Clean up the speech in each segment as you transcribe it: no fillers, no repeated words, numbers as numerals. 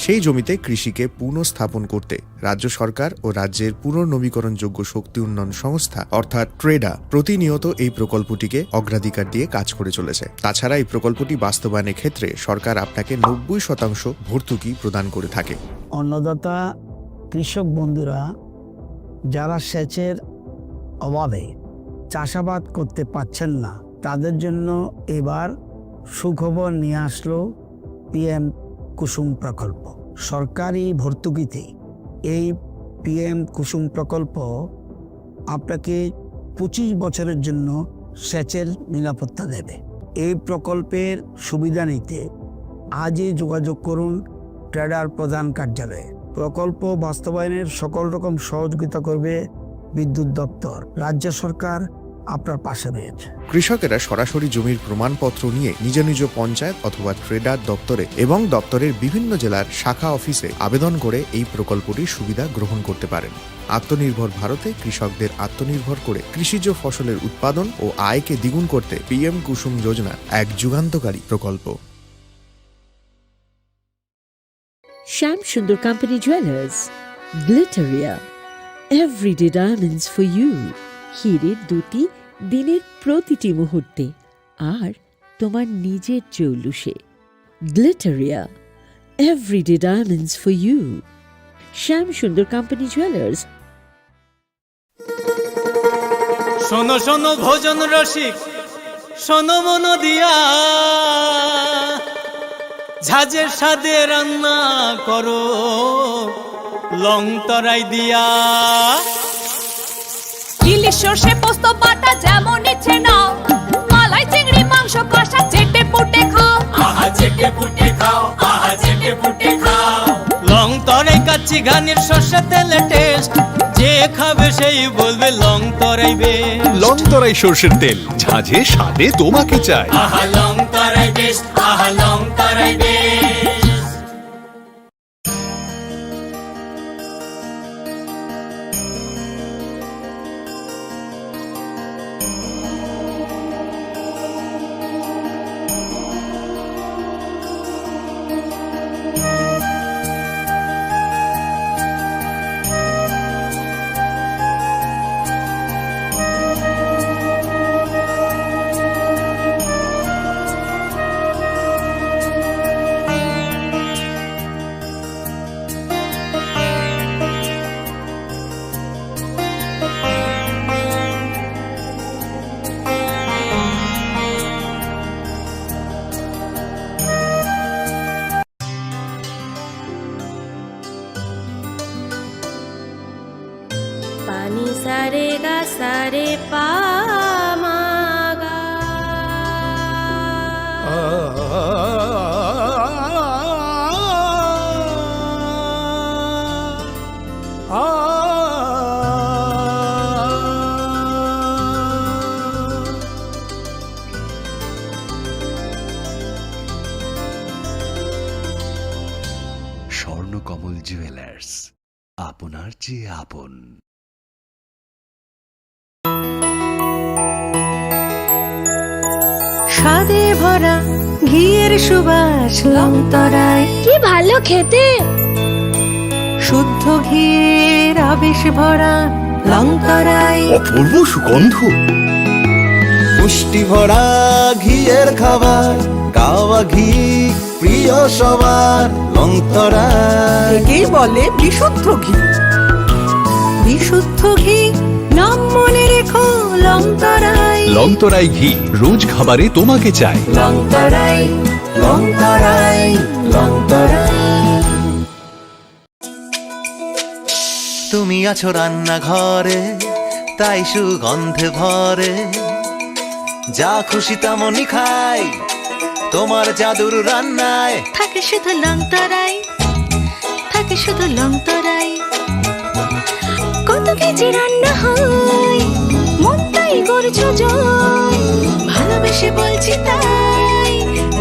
সেই জমিতে কৃষিকে পুনঃস্থাপন করতে রাজ্য সরকার ও রাজ্যের পুনর্নবীকরণযোগ্য শক্তি উন্নয়ন সংস্থা অর্থাৎ ট্রেডা প্রতিনিয়ত এই প্রকল্পটিকে অগ্রাধিকার দিয়ে কাজ করে চলেছে। তাছাড়া এই প্রকল্পটি বাস্তবায়নের ক্ষেত্রে সরকার আপনাকে 90% ভর্তুকি প্রদান করে থাকে। অন্নদাতা কৃষক বন্ধুরা যারা সেচের অভাবে চাষাবাদ করতে পারছেন না, তাদের জন্য এবার সুখবর নিয়ে আসলো পিএম কুসুম প্রকল্প। সরকারি ভর্তুকিতে এই পিএম কুসুম প্রকল্প আপনাকে 25 বছরের জন্য সেচের নিরাপত্তা দেবে। এই প্রকল্পের সুবিধা নিতে আজই যোগাযোগ করুন ট্রেডার প্রধান কার্যালয়ে। প্রকল্প বাস্তবায়নের সকল রকম সহযোগিতা করবে বিদ্যুৎ দপ্তর। রাজ্য সরকার আপনার পাশে রয়েছে। কৃষকেরা সরাসরি জমির প্রমাণপত্র নিয়ে নিজ নিজ পঞ্চায়েত অথবা ট্রেডার দপ্তরে এবং দপ্তরের বিভিন্ন জেলার শাখা অফিসে আবেদন করে এই প্রকল্পটির সুবিধা গ্রহণ করতে পারেন। আত্মনির্ভর ভারতে কৃষকদের আত্মনির্ভর করে কৃষিজ ফসলের উৎপাদন ও আয়কে দ্বিগুণ করতে পিএম কুসুম যোজনা এক যুগান্তকারী প্রকল্প। Shyam Sundar Company Jewelers, Glitteria, everyday diamonds for you. হীরের দুটি দিনের প্রতিটি মুহূর্তে আর তোমার নিজের জৌলুসে। Glitteria, everyday diamonds for you. Shyam Sundar Company Jewelers. শোনো শোনো ভোজন রসিক, শোনো মন দিয়া, ঝাঁঝের স্বাদে রান্না করো লং তরাই দিয়া। ইলিশ সর্ষে পোস্ত বাটা যেমন ইচ্ছে নাও, মালাই চিংড়ি মাংস কষা চেটে পুটে খাও, আহা চেটে পুটে খাও, আহা চেটে পুটে খাও। লং তরাই কাচ্চি ঘানির সর্ষে তেলে টেস্ট, যে খাবে সেই বলবে লং তরাই বেশ। লং তরাই সর্ষের তেল, ঝাঁঝে স্বাদে তোমাকে চাই। আহা লং তরাই বেস্ট, আহা লং তরাই বেস্ট। पानी सारे गा सारे पा मा गा। স্বর্ণকমল জুয়েলার্স, আপনার চেয়ে আপন। স্বাদে ভরা ঘিয়ের সুবাস লং তরাই, কি ভালো খেতে। শুদ্ধ ঘিয়ের আবেশ ভরা লং তরাই, অপূর্ব সুগন্ধ। পুষ্টি ভরা ঘিয়ের খাবার, গাওয়া ঘি প্রিয় সবার লং তরাই। একেই বলে বিশুদ্ধ ঘি। বিশুদ্ধ ঘি নাম মনে রেখো লং তরাই। লং তরাই ঘি রোজ খাবারে তোমাকে চাই। লং তরাই, লং তরাই, লং তরাই। তুমি আছো রান্নাঘরে, তাই সুগন্ধে ভরে, যা খুশি তেমনই খাই তোমার জাদুর রান্নায়। থাকে শুধু লং তরাই, থাকে শুধু লং তরাই। কত কেজি রান্না হয়, মন তাই করছো জয়। ভালোবেসে বলছি তাই,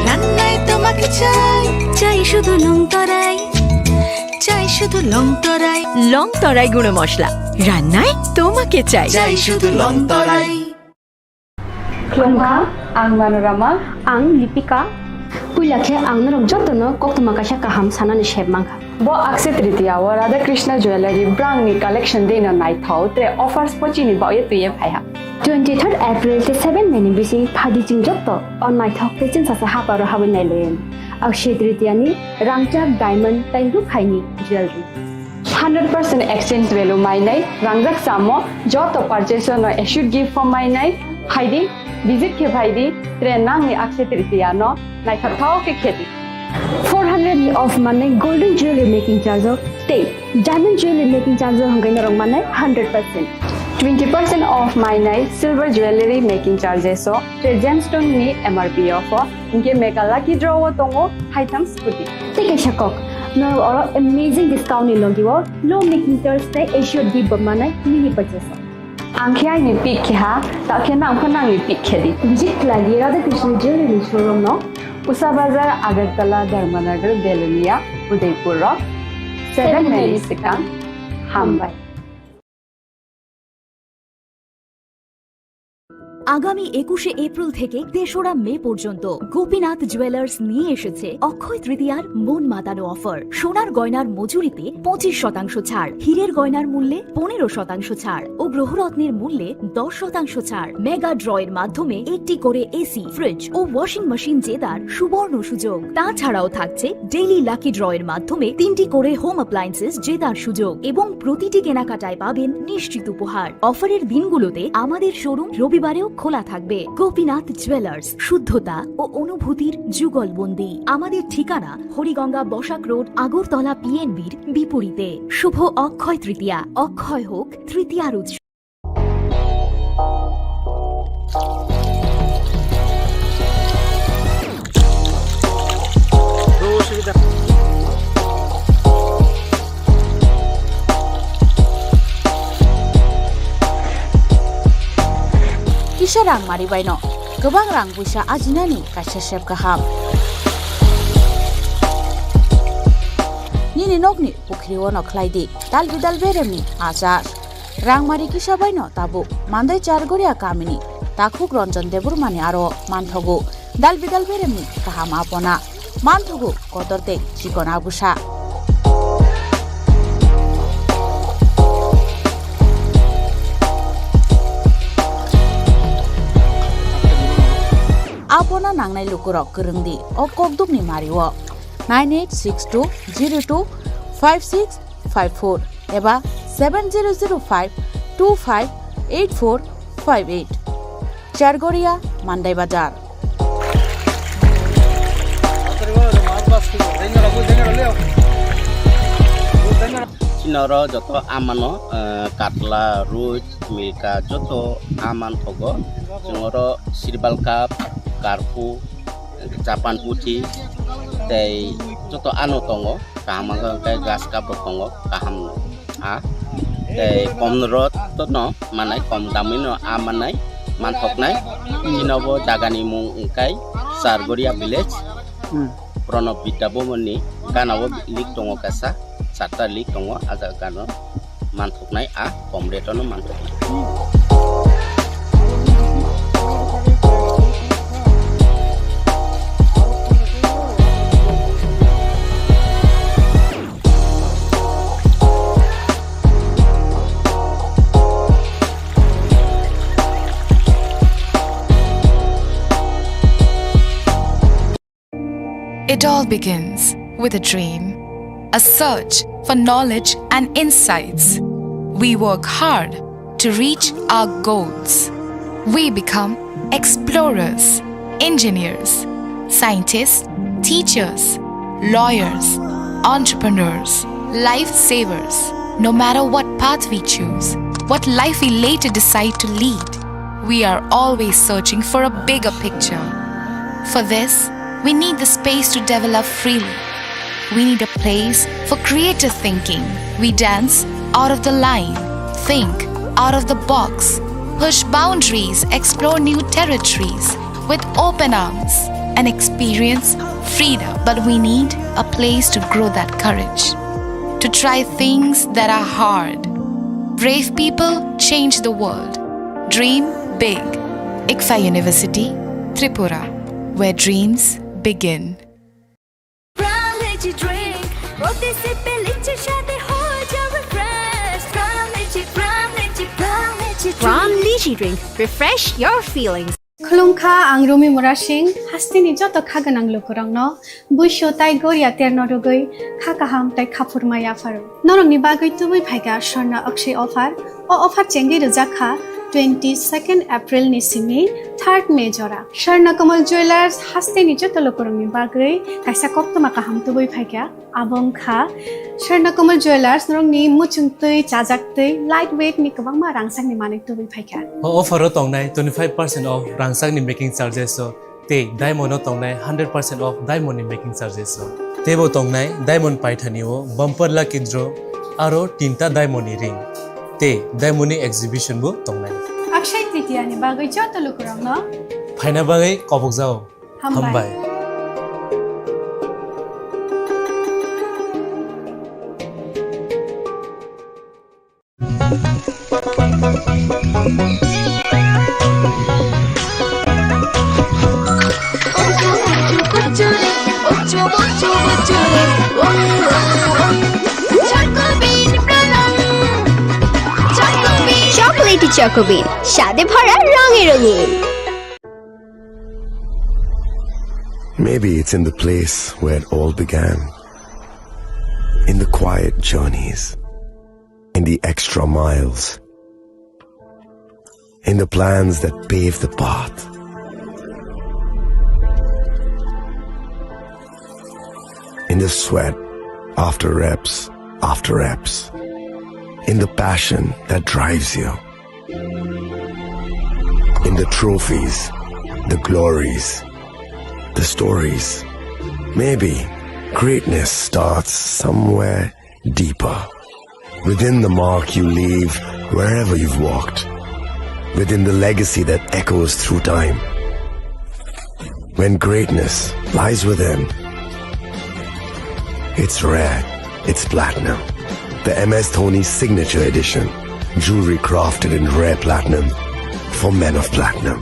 রান্নায় তোমাকে চাই। চাই শুধু লং তরাই, চাই শুধু লং তরাই। লং তরাই গুঁড়ো মশলা, রান্নায় তোমাকে চাই। চাই শুধু long Terai. Klongha, ang Manorama, ang Lipika, puilakhe angnorok jotono koktoma kaisa kaham sanani sheb mangkha bo akse tritiya wa Radha Krishna jewelry brang ni collection de na nai thau tre offers pochini ba ye tuye phaiha 23rd April te 7 May ni bisi phadi jing jotto on nai thok te chin sasa haparo habin nai len akshay tritiya ni rangchak diamond tainru khaini jewelry 100% exchange value mainai rangjak samo joto purchase no should give for mainai haidi visit ke bhaidi tre nang ni akse tritiya no nai thau ke kheti 400 ni off mane golden jewelry making charge te diamond jewelry making charge hongai na rong mane 100% 20% off mainai silver jewelry making charges so tre gemstone ni MRP offer inke mega lucky draw tongo haitam scooty take a shakok no oro amazing discount ni logiwo low making charge te assured give mane mini purchase angkhya ni pick kha ta khena angkhana ni pick khedi visit lagi Radha Krishna jewelry showroom no Usa Bazar Agartala Dharmanagar Belunia Udaipur Rock 7 Sikang Hambai আগামী 21শে April থেকে 3রা মে পর্যন্ত Gopinath jewellers নিয়ে এসেছে অক্ষয় তৃতীয়ার মন মাতানো offer সোনার গয়নার মজুরিতে 25% ছাড় হীরের গয়নার মূল্যে 15% ছাড় ও গ্রহরত্নের মূল্যে 10% ছাড় মেগা ড্রয়ের মাধ্যমে একটি করে এসি ফ্রিজ ও ওয়াশিং মেশিন জেতার সুবর্ণ সুযোগ তাছাড়াও থাকছে ডেইলি লাকি ড্রয়ের মাধ্যমে 3টি করে হোম অ্যাপ্লায়েন্সেস জেতার সুযোগ এবং প্রতিটি কেনাকাটায় পাবেন নিশ্চিত উপহার অফারের দিনগুলোতে আমাদের শোরুম রবিবারেও খোলা থাকবে গোপীনাথ জুয়েলার্স শুদ্ধতা ও অনুভূতির যুগলবন্দি আমাদের ঠিকানা হরিগঙ্গা বসাক রোড আগরতলা পিএনবির বিপরীতে শুভ অক্ষয় তৃতীয়া অক্ষয় হোক তৃতীয়ার উৎসব Kisah rang mari baino, gobang rang busa ajinani kaisa sep kaham. Nini nokni pukriwo no klaidi, dal bidal beremi azar. Rang mari kisah baino tabu, mandai chargoria kamini, takuk ronjon debur mani aro manthogu, dal bidal beremi kaham apona, manthogu kotorte chikona busa. Apona nangnai lukurok kerengdi o kokdukni mariwo 9862025654 eba 7005258458 Chargoria Mandai Bazar Chinoro joto amano katla ruj milka joto aman thogo jongoro sirbal cup karpu capan putih tei joto anu tongo kaham kai gas cup tongo kaham a tei komrot to no manai kom damino amanai manthoknai chinobo jagani mung kai Sargoria village Prono Bidabomoni kanabo lik tongo kasa sarta lik tongo aja kano manthoknai a komretono manthoknai It all begins with a dream, a search for knowledge and insights. We work hard to reach our goals. We become explorers, engineers, scientists, teachers, lawyers, entrepreneurs, lifesavers. No matter what path we choose, what life we later decide to lead, we are always searching for a bigger picture. For this, we need the space to develop freely. We need a place for creative thinking. We dance out of the line, think out of the box, push boundaries, explore new territories with open arms and experience freedom. But we need a place to grow that courage, to try things that are hard. Brave people change the world. Dream big. ICFA University, Tripura, where dreams begin. প্রতি সিপে লিচি সাথে হয়ে যাবে fresh প্রাণ লিচি প্রাণ লিচি প্রাণ লিচি Pram Lychee Drink. Refresh your feelings. Khulungkha ang Rumi Murashing hastini joto khaganang lokorangno buisho tai goria ternodogoi khakaham tai khapurmaya faru norongni bagoi tubui phaiga Sharna Akshay offer o offer chengi rujakha 22nd April ni simi 3rd May jora Sharna Kamal Jewelers hastini joto lokorongni bagoi kaisa koptoma kaham tubui phaiga abongkha Sharna Kamal Jewelers norongni muchungtui chajaktui lightweight ni kabangma rangsakni manik tubui phaiga offer tongnai 25% off rangsakni making charges so te diamond tongnai 100% off diamond ni making charges so tebo tongnai diamond paithani o bumper lucky draw aro tinta diamond ni ring te diamond ni exhibition bu tongnai Akshay Tritiya ni bagoi joto lokorangno phaina bagai kobok jao hambai chocolatey choco bean স্বাদে ভরা রঙে রঙিন Maybe it's in the place where it all began. In the quiet journeys. In the extra miles. In the plans that pave the path. In the sweat after reps. In the passion that drives you. In the trophies, the glories, the stories. Maybe greatness starts somewhere deeper. Within the mark you leave wherever you've walked. Within the legacy that echoes through time. When greatness lies within, it's rare, it's platinum. The MS Dhoni Signature Edition. Jewelry crafted in rare platinum for men of platinum.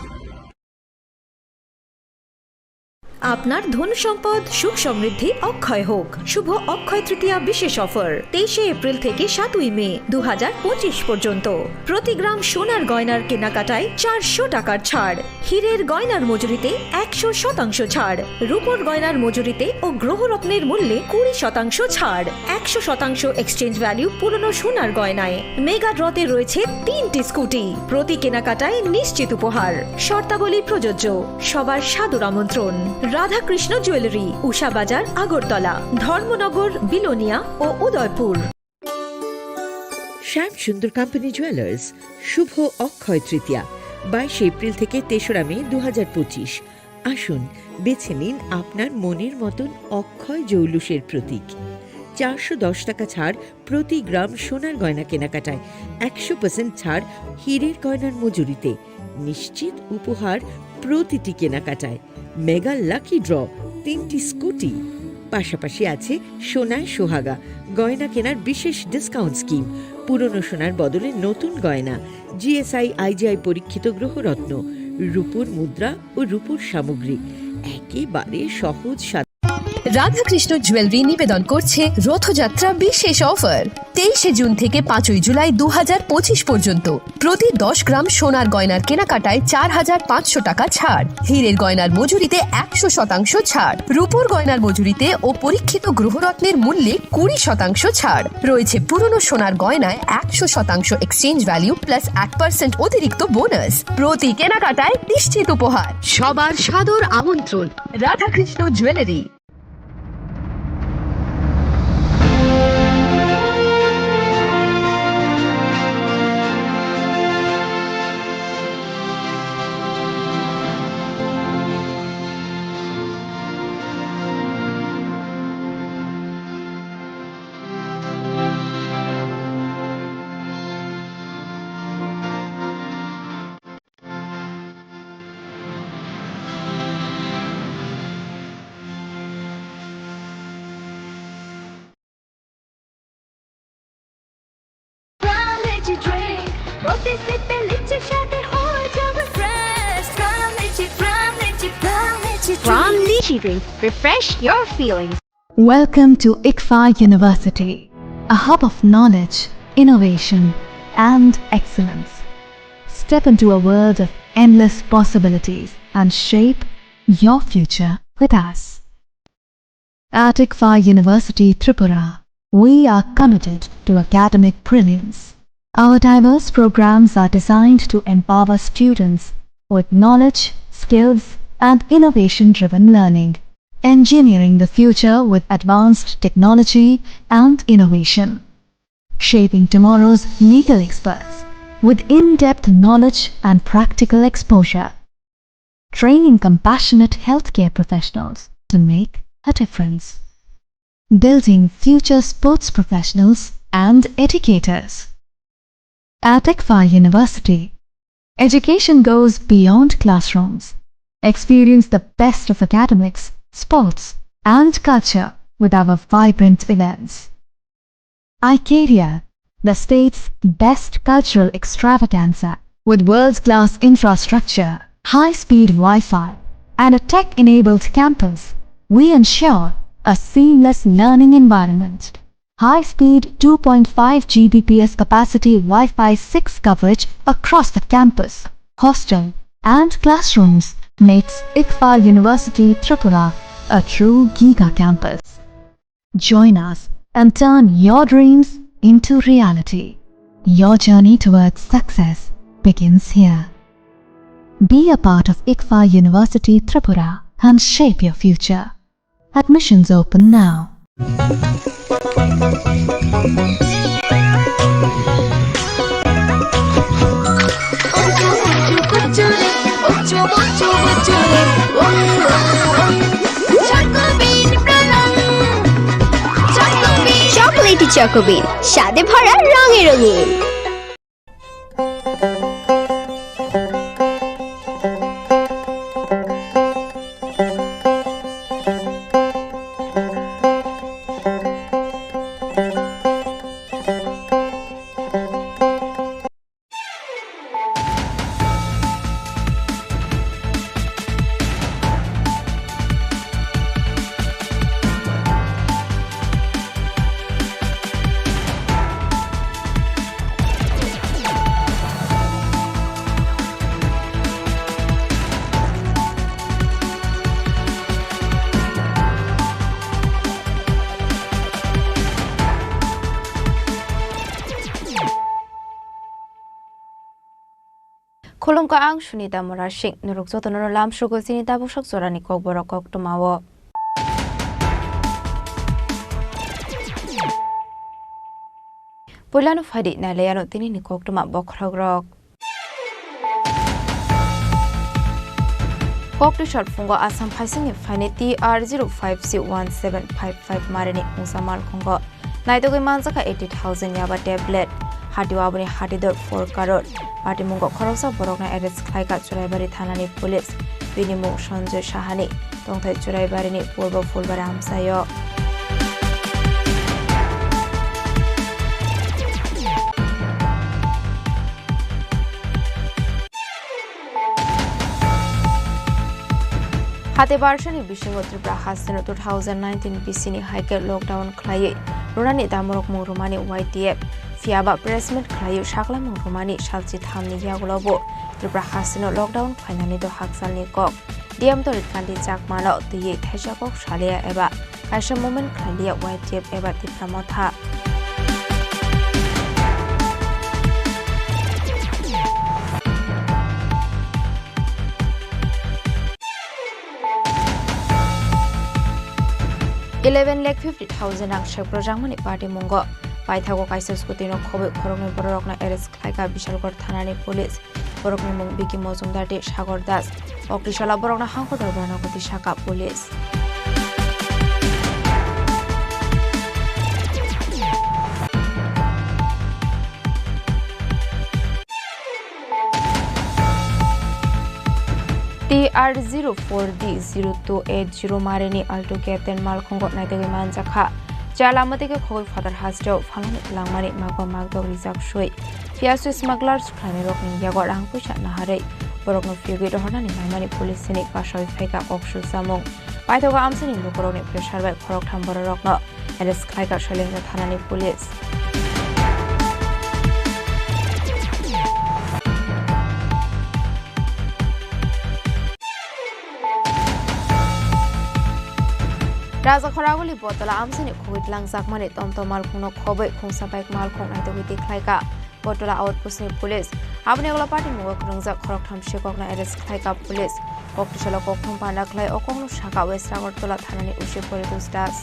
আপনার ধন সম্পদ সুখ সমৃদ্ধি অক্ষয় হোক শুভ অক্ষয় তৃতীয়া বিশেষ offer 23 April থেকে 7 মে 2025 পর্যন্ত প্রতি গ্রাম সোনার গয়নার কেনাকাটায় 400 টাকার ছাড় হীরের গয়নার মজুরিতে 100% ছাড় রূপোর গয়নার মজুরিতে ও গ্রহরত্নের মূল্যে 20% ছাড় 100% এক্সচেঞ্জ ভ্যালু পুরনো সোনার গয়নায় মেগা ড্রতে রয়েছে 3টি স্কুটি প্রতি কেনাকাটায় নিশ্চিত উপহার শর্তাবলী প্রযোজ্য সবার সাদর আমন্ত্রণ রাধাকৃষ্ণ জুয়েলারি উষা বাজার আগরতলা ধর্মনগর বিলোনিয়া ও উদয়পুর শ্যাম সুন্দর কোম্পানি জুয়েলার্স শুভ অক্ষয় তৃতীয়া 22 এপ্রিল থেকে 3রা মে 2025 আসুন বেছে নিন আপনার মনের মতন অক্ষয় জৌলুসের প্রতীক 410 টাকা ছাড় প্রতি গ্রাম সোনার গয়না কেনাকাটায় 100% ছাড় হীরের গয়নার মজুরিতে নিশ্চিত উপহার প্রতিটি কেনাকাটায় মেগা লাকি ড্র 3টি স্কুটি পাশাপাশি আছে সোনায় সোহাগা গয়না কেনার বিশেষ ডিসকাউন্ট স্কিম পুরনো সোনার বদলে নতুন গয়না জিএসআই আইজিআই পরীক্ষিত গ্রহরত্ন রূপোর মুদ্রা ও রূপোর সামগ্রী একেবারে সহজ রাধাকৃষ্ণ জুয়েলারি নিবেদন করছে রথযাত্রা বিশেষ অফার 23 জুন থেকে 5 জুলাই 2025 পর্যন্ত প্রতি 10 গ্রাম সোনার গয়নার কেনাকাটায় 4500 টাকা ছাড় হীরের গয়নার মজুরিতে 100% ছাড় রূপোর গয়নার মজুরিতে ও পরীক্ষিত গ্রহরত্নের মূল্যে 20% ছাড় রয়েছে পুরনো সোনার গয়নায় 100% এক্সচেঞ্জ ভ্যালু প্লাস 1% অতিরিক্ত বোনাস প্রতি কেনাকাটায় নিশ্চিত উপহার সবার সাদর আমন্ত্রণ Radhakrishna jewellery Pram Lychee Drink. Refresh your feelings. Welcome to ICFA University, a hub of knowledge, innovation, and excellence. Step into a world of endless possibilities and shape your future with us. At ICFA University Tripura, we are committed to academic brilliance. Our diverse programs are designed to empower students with knowledge, skills, and innovation-driven learning, engineering the future with advanced technology and innovation, shaping tomorrow's legal experts with in-depth knowledge and practical exposure, training compassionate healthcare professionals to make a difference, building future sports professionals and educators. At ICFA University, education goes beyond classrooms. Experience the best of academics, sports, and culture with our vibrant events. Icaria, the state's best cultural extravaganza, with world-class infrastructure, high-speed Wi-Fi, and a tech-enabled campus, we ensure a seamless learning environment. High-speed 2.5 Gbps capacity Wi-Fi 6 coverage across the campus, hostel, and classrooms makes ICFA University Tripura a true Giga campus. Join us and turn your dreams into reality. Your journey towards success begins here. Be a part of ICFA University Tripura and shape your future. Admissions open now. Chocolatey choco bean স্বাদে ভরা রঙে রঙিন। Khulumka ang Sunita Morashing, Nuruksoto Nolam Shugo Sinita Bushok Sorani Kokborok Tomawo. Pulano Fadi Naleano Tini Koktuma Bokrogrok. Koktu short fungo Assam Passing Finity R05C1755 Marini Musamal Kongo. Naitogi Manzaka 80,000 Yaba tablet. Hatiwabuni Hatidor 4 crore. Party Mungo Korosa Borokna arrest Klaika Churaibari Thanani police. Binimu Shonjo Shahani. Tongtai Churaibarini Purbo Fulbaram Sayo. Hate Barshani Bishingo Tripura Hassan 2019 Bisini Hike lockdown Klaye. Runani Damorok Murumani YTF. Fiaba pressment Klayu Shakla Murumani Shalchi Thamni Yagulobo. Tripura Hassan lockdown Finani do Haksalni Kok. Diam to Kandi Jakmano, the Ye Teshakok Shalia Eba. Kasha moment Klalia YTF Eba Tipramotha. $11,50,000 Akshak Projamani Party Mungo. Paithago Kaises Kutino Kobe Korone Borokna Eres Klaika Bishalgor Thanani Police. Borokni Mung Biki Mozumdati Shagor Das. Okrishala Borokna Hanko Dorbano Kuti Shaka Police. TR04D0280 Marini Alto Captain Malkongo Naitagi Manjaka. Jalamatike Koi Father Hasjo, Falani Langmani Mago Magdo Rizak Shui. Piasu smugglers Klani Rokni Yagorang Pusha Nahare. Borokno Fugi Hornani Mamani Police in Kashoy Feka Okshu Samong. Paithoga amsini lukoroni pressure bai khorok tham borokno arrest khlaika Shailendra thanani police. Raja Khoraguli Botola amsini khogit langsak mani tomtomal khungno khobai khungsa bike mal khong nai togiti khlaika Botola outpost ni police abne gola party mugo khungjak khorok tham shekokna arrest khlaika police koktishala kokthum panda khlai okongno shaka West Agartala thanani ushi poritus das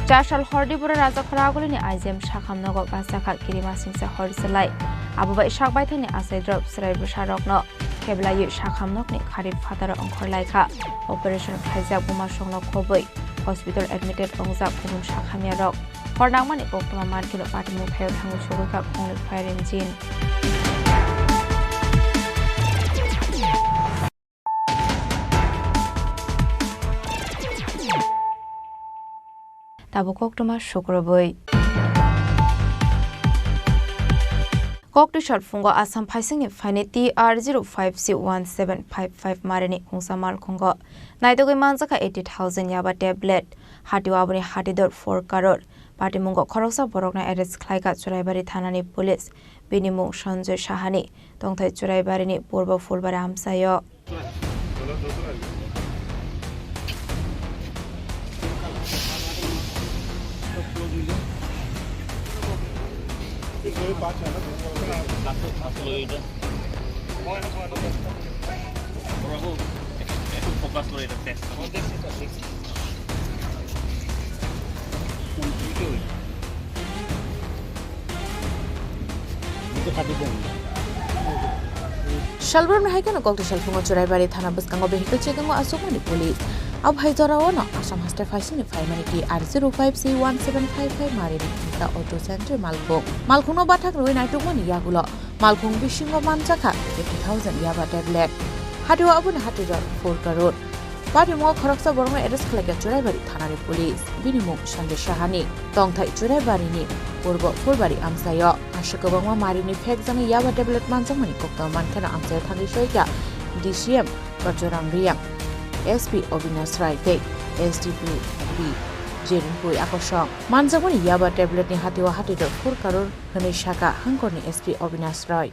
Chashal Hordibura Raja Khoraguli ni IJM Shakham Nogo Basakha Kirima Singsa Horselai Abuba Ishak Baithani Asai Drop Srai Busharokno Kebla Yu Shakham Nok ni Kharif Fatara Ongkhor Laika Operation Khaizak Buma Shongno Khoboi Hospital admitted Ongzak Kumun Shakhamya Rok Hordangmani Koktoma Markilo Party Muthayo Thangu Chogika Khongli Fire Engine Tabu Koktoma Shokroboi Koktishat Fungo Assam Paising Finity R05C1755 Marini Hungsamal Kongo Naidogi Manzaka 80,000 Yaba tablet Hatiwabuni Hatidor 4 crore Party Mungo Koroksa Borokna arrest Klaika Churaibari Thanani Police Binimu Shanjoy Shahani Tongthai Churaibarini Purbo Fulbara Amsayo Shalbram Haikano Kokti Shalfungo Churaibari Thana Buskango Vehicle Checking Asomani Police. Ab Haidora Assam has Faisini Fimaniki R05C1755 Marini the Auto Center Malkong. Malkuno Batak Ruin Itumani Yagulo. Malkung Bishingo Manzaka 50,000 Yaba tablet. Hadu Abun Hatidor 4 crore. Party Mo Koroksa Borma arrest Klaka Churaibari Thanani Police. Binimu Shande Shahani. Tongthai Churaibarini Purbo Fulbari Amsayo. Ashakabama Marini Pegzani Yaba tablet Manzamani Kokta Mankana Amsay Thani Shoika. DCM Bajoram Riam. SP Obinas Rai SDP Jerin Akosong Manzamuni Yaba tablet ni Hatiwa Hatidor 4 crore Hane Shaka Hangkorni SP Obinas Rai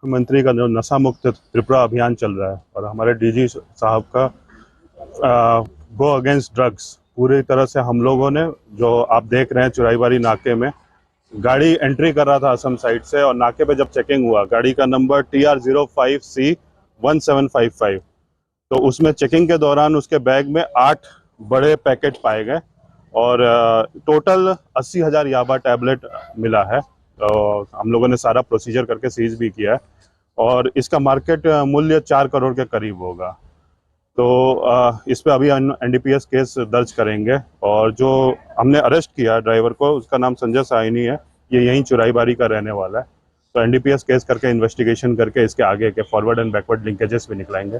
मंत्री का जो नशा मुक्त त्रिपुरा अभियान चल रहा है और हमारे डीजी साहब का गो अगेंस्ट ड्रग्स पूरी तरह से हम लोगों ने जो आप देख रहे हैं चुराईबारी नाके में गाड़ी एंट्री कर रहा था असम साइड से और नाके पे जब चेकिंग हुआ गाड़ी का नंबर TR05C1755 तो उसमें चेकिंग के दौरान उसके बैग में 8 बड़े पैकेट पाए गए और टोटल 80,000 याबा टैबलेट मिला है। तो हम लोगों ने सारा प्रोसीजर करके सीज भी किया है और इसका मार्केट मूल्य 4 करोड़ के करीब होगा। तो इस पे अभी NDPS केस दर्ज करेंगे और जो हमने अरेस्ट किया ड्राइवर को उसका नाम संजय साइनी है, ये यहीं चुराईबारी का रहने वाला है। तो NDPS केस करके इन्वेस्टिगेशन करके इसके आगे के फॉरवर्ड एंड बैकवर्ड लिंकेजेस भी निकलाएंगे।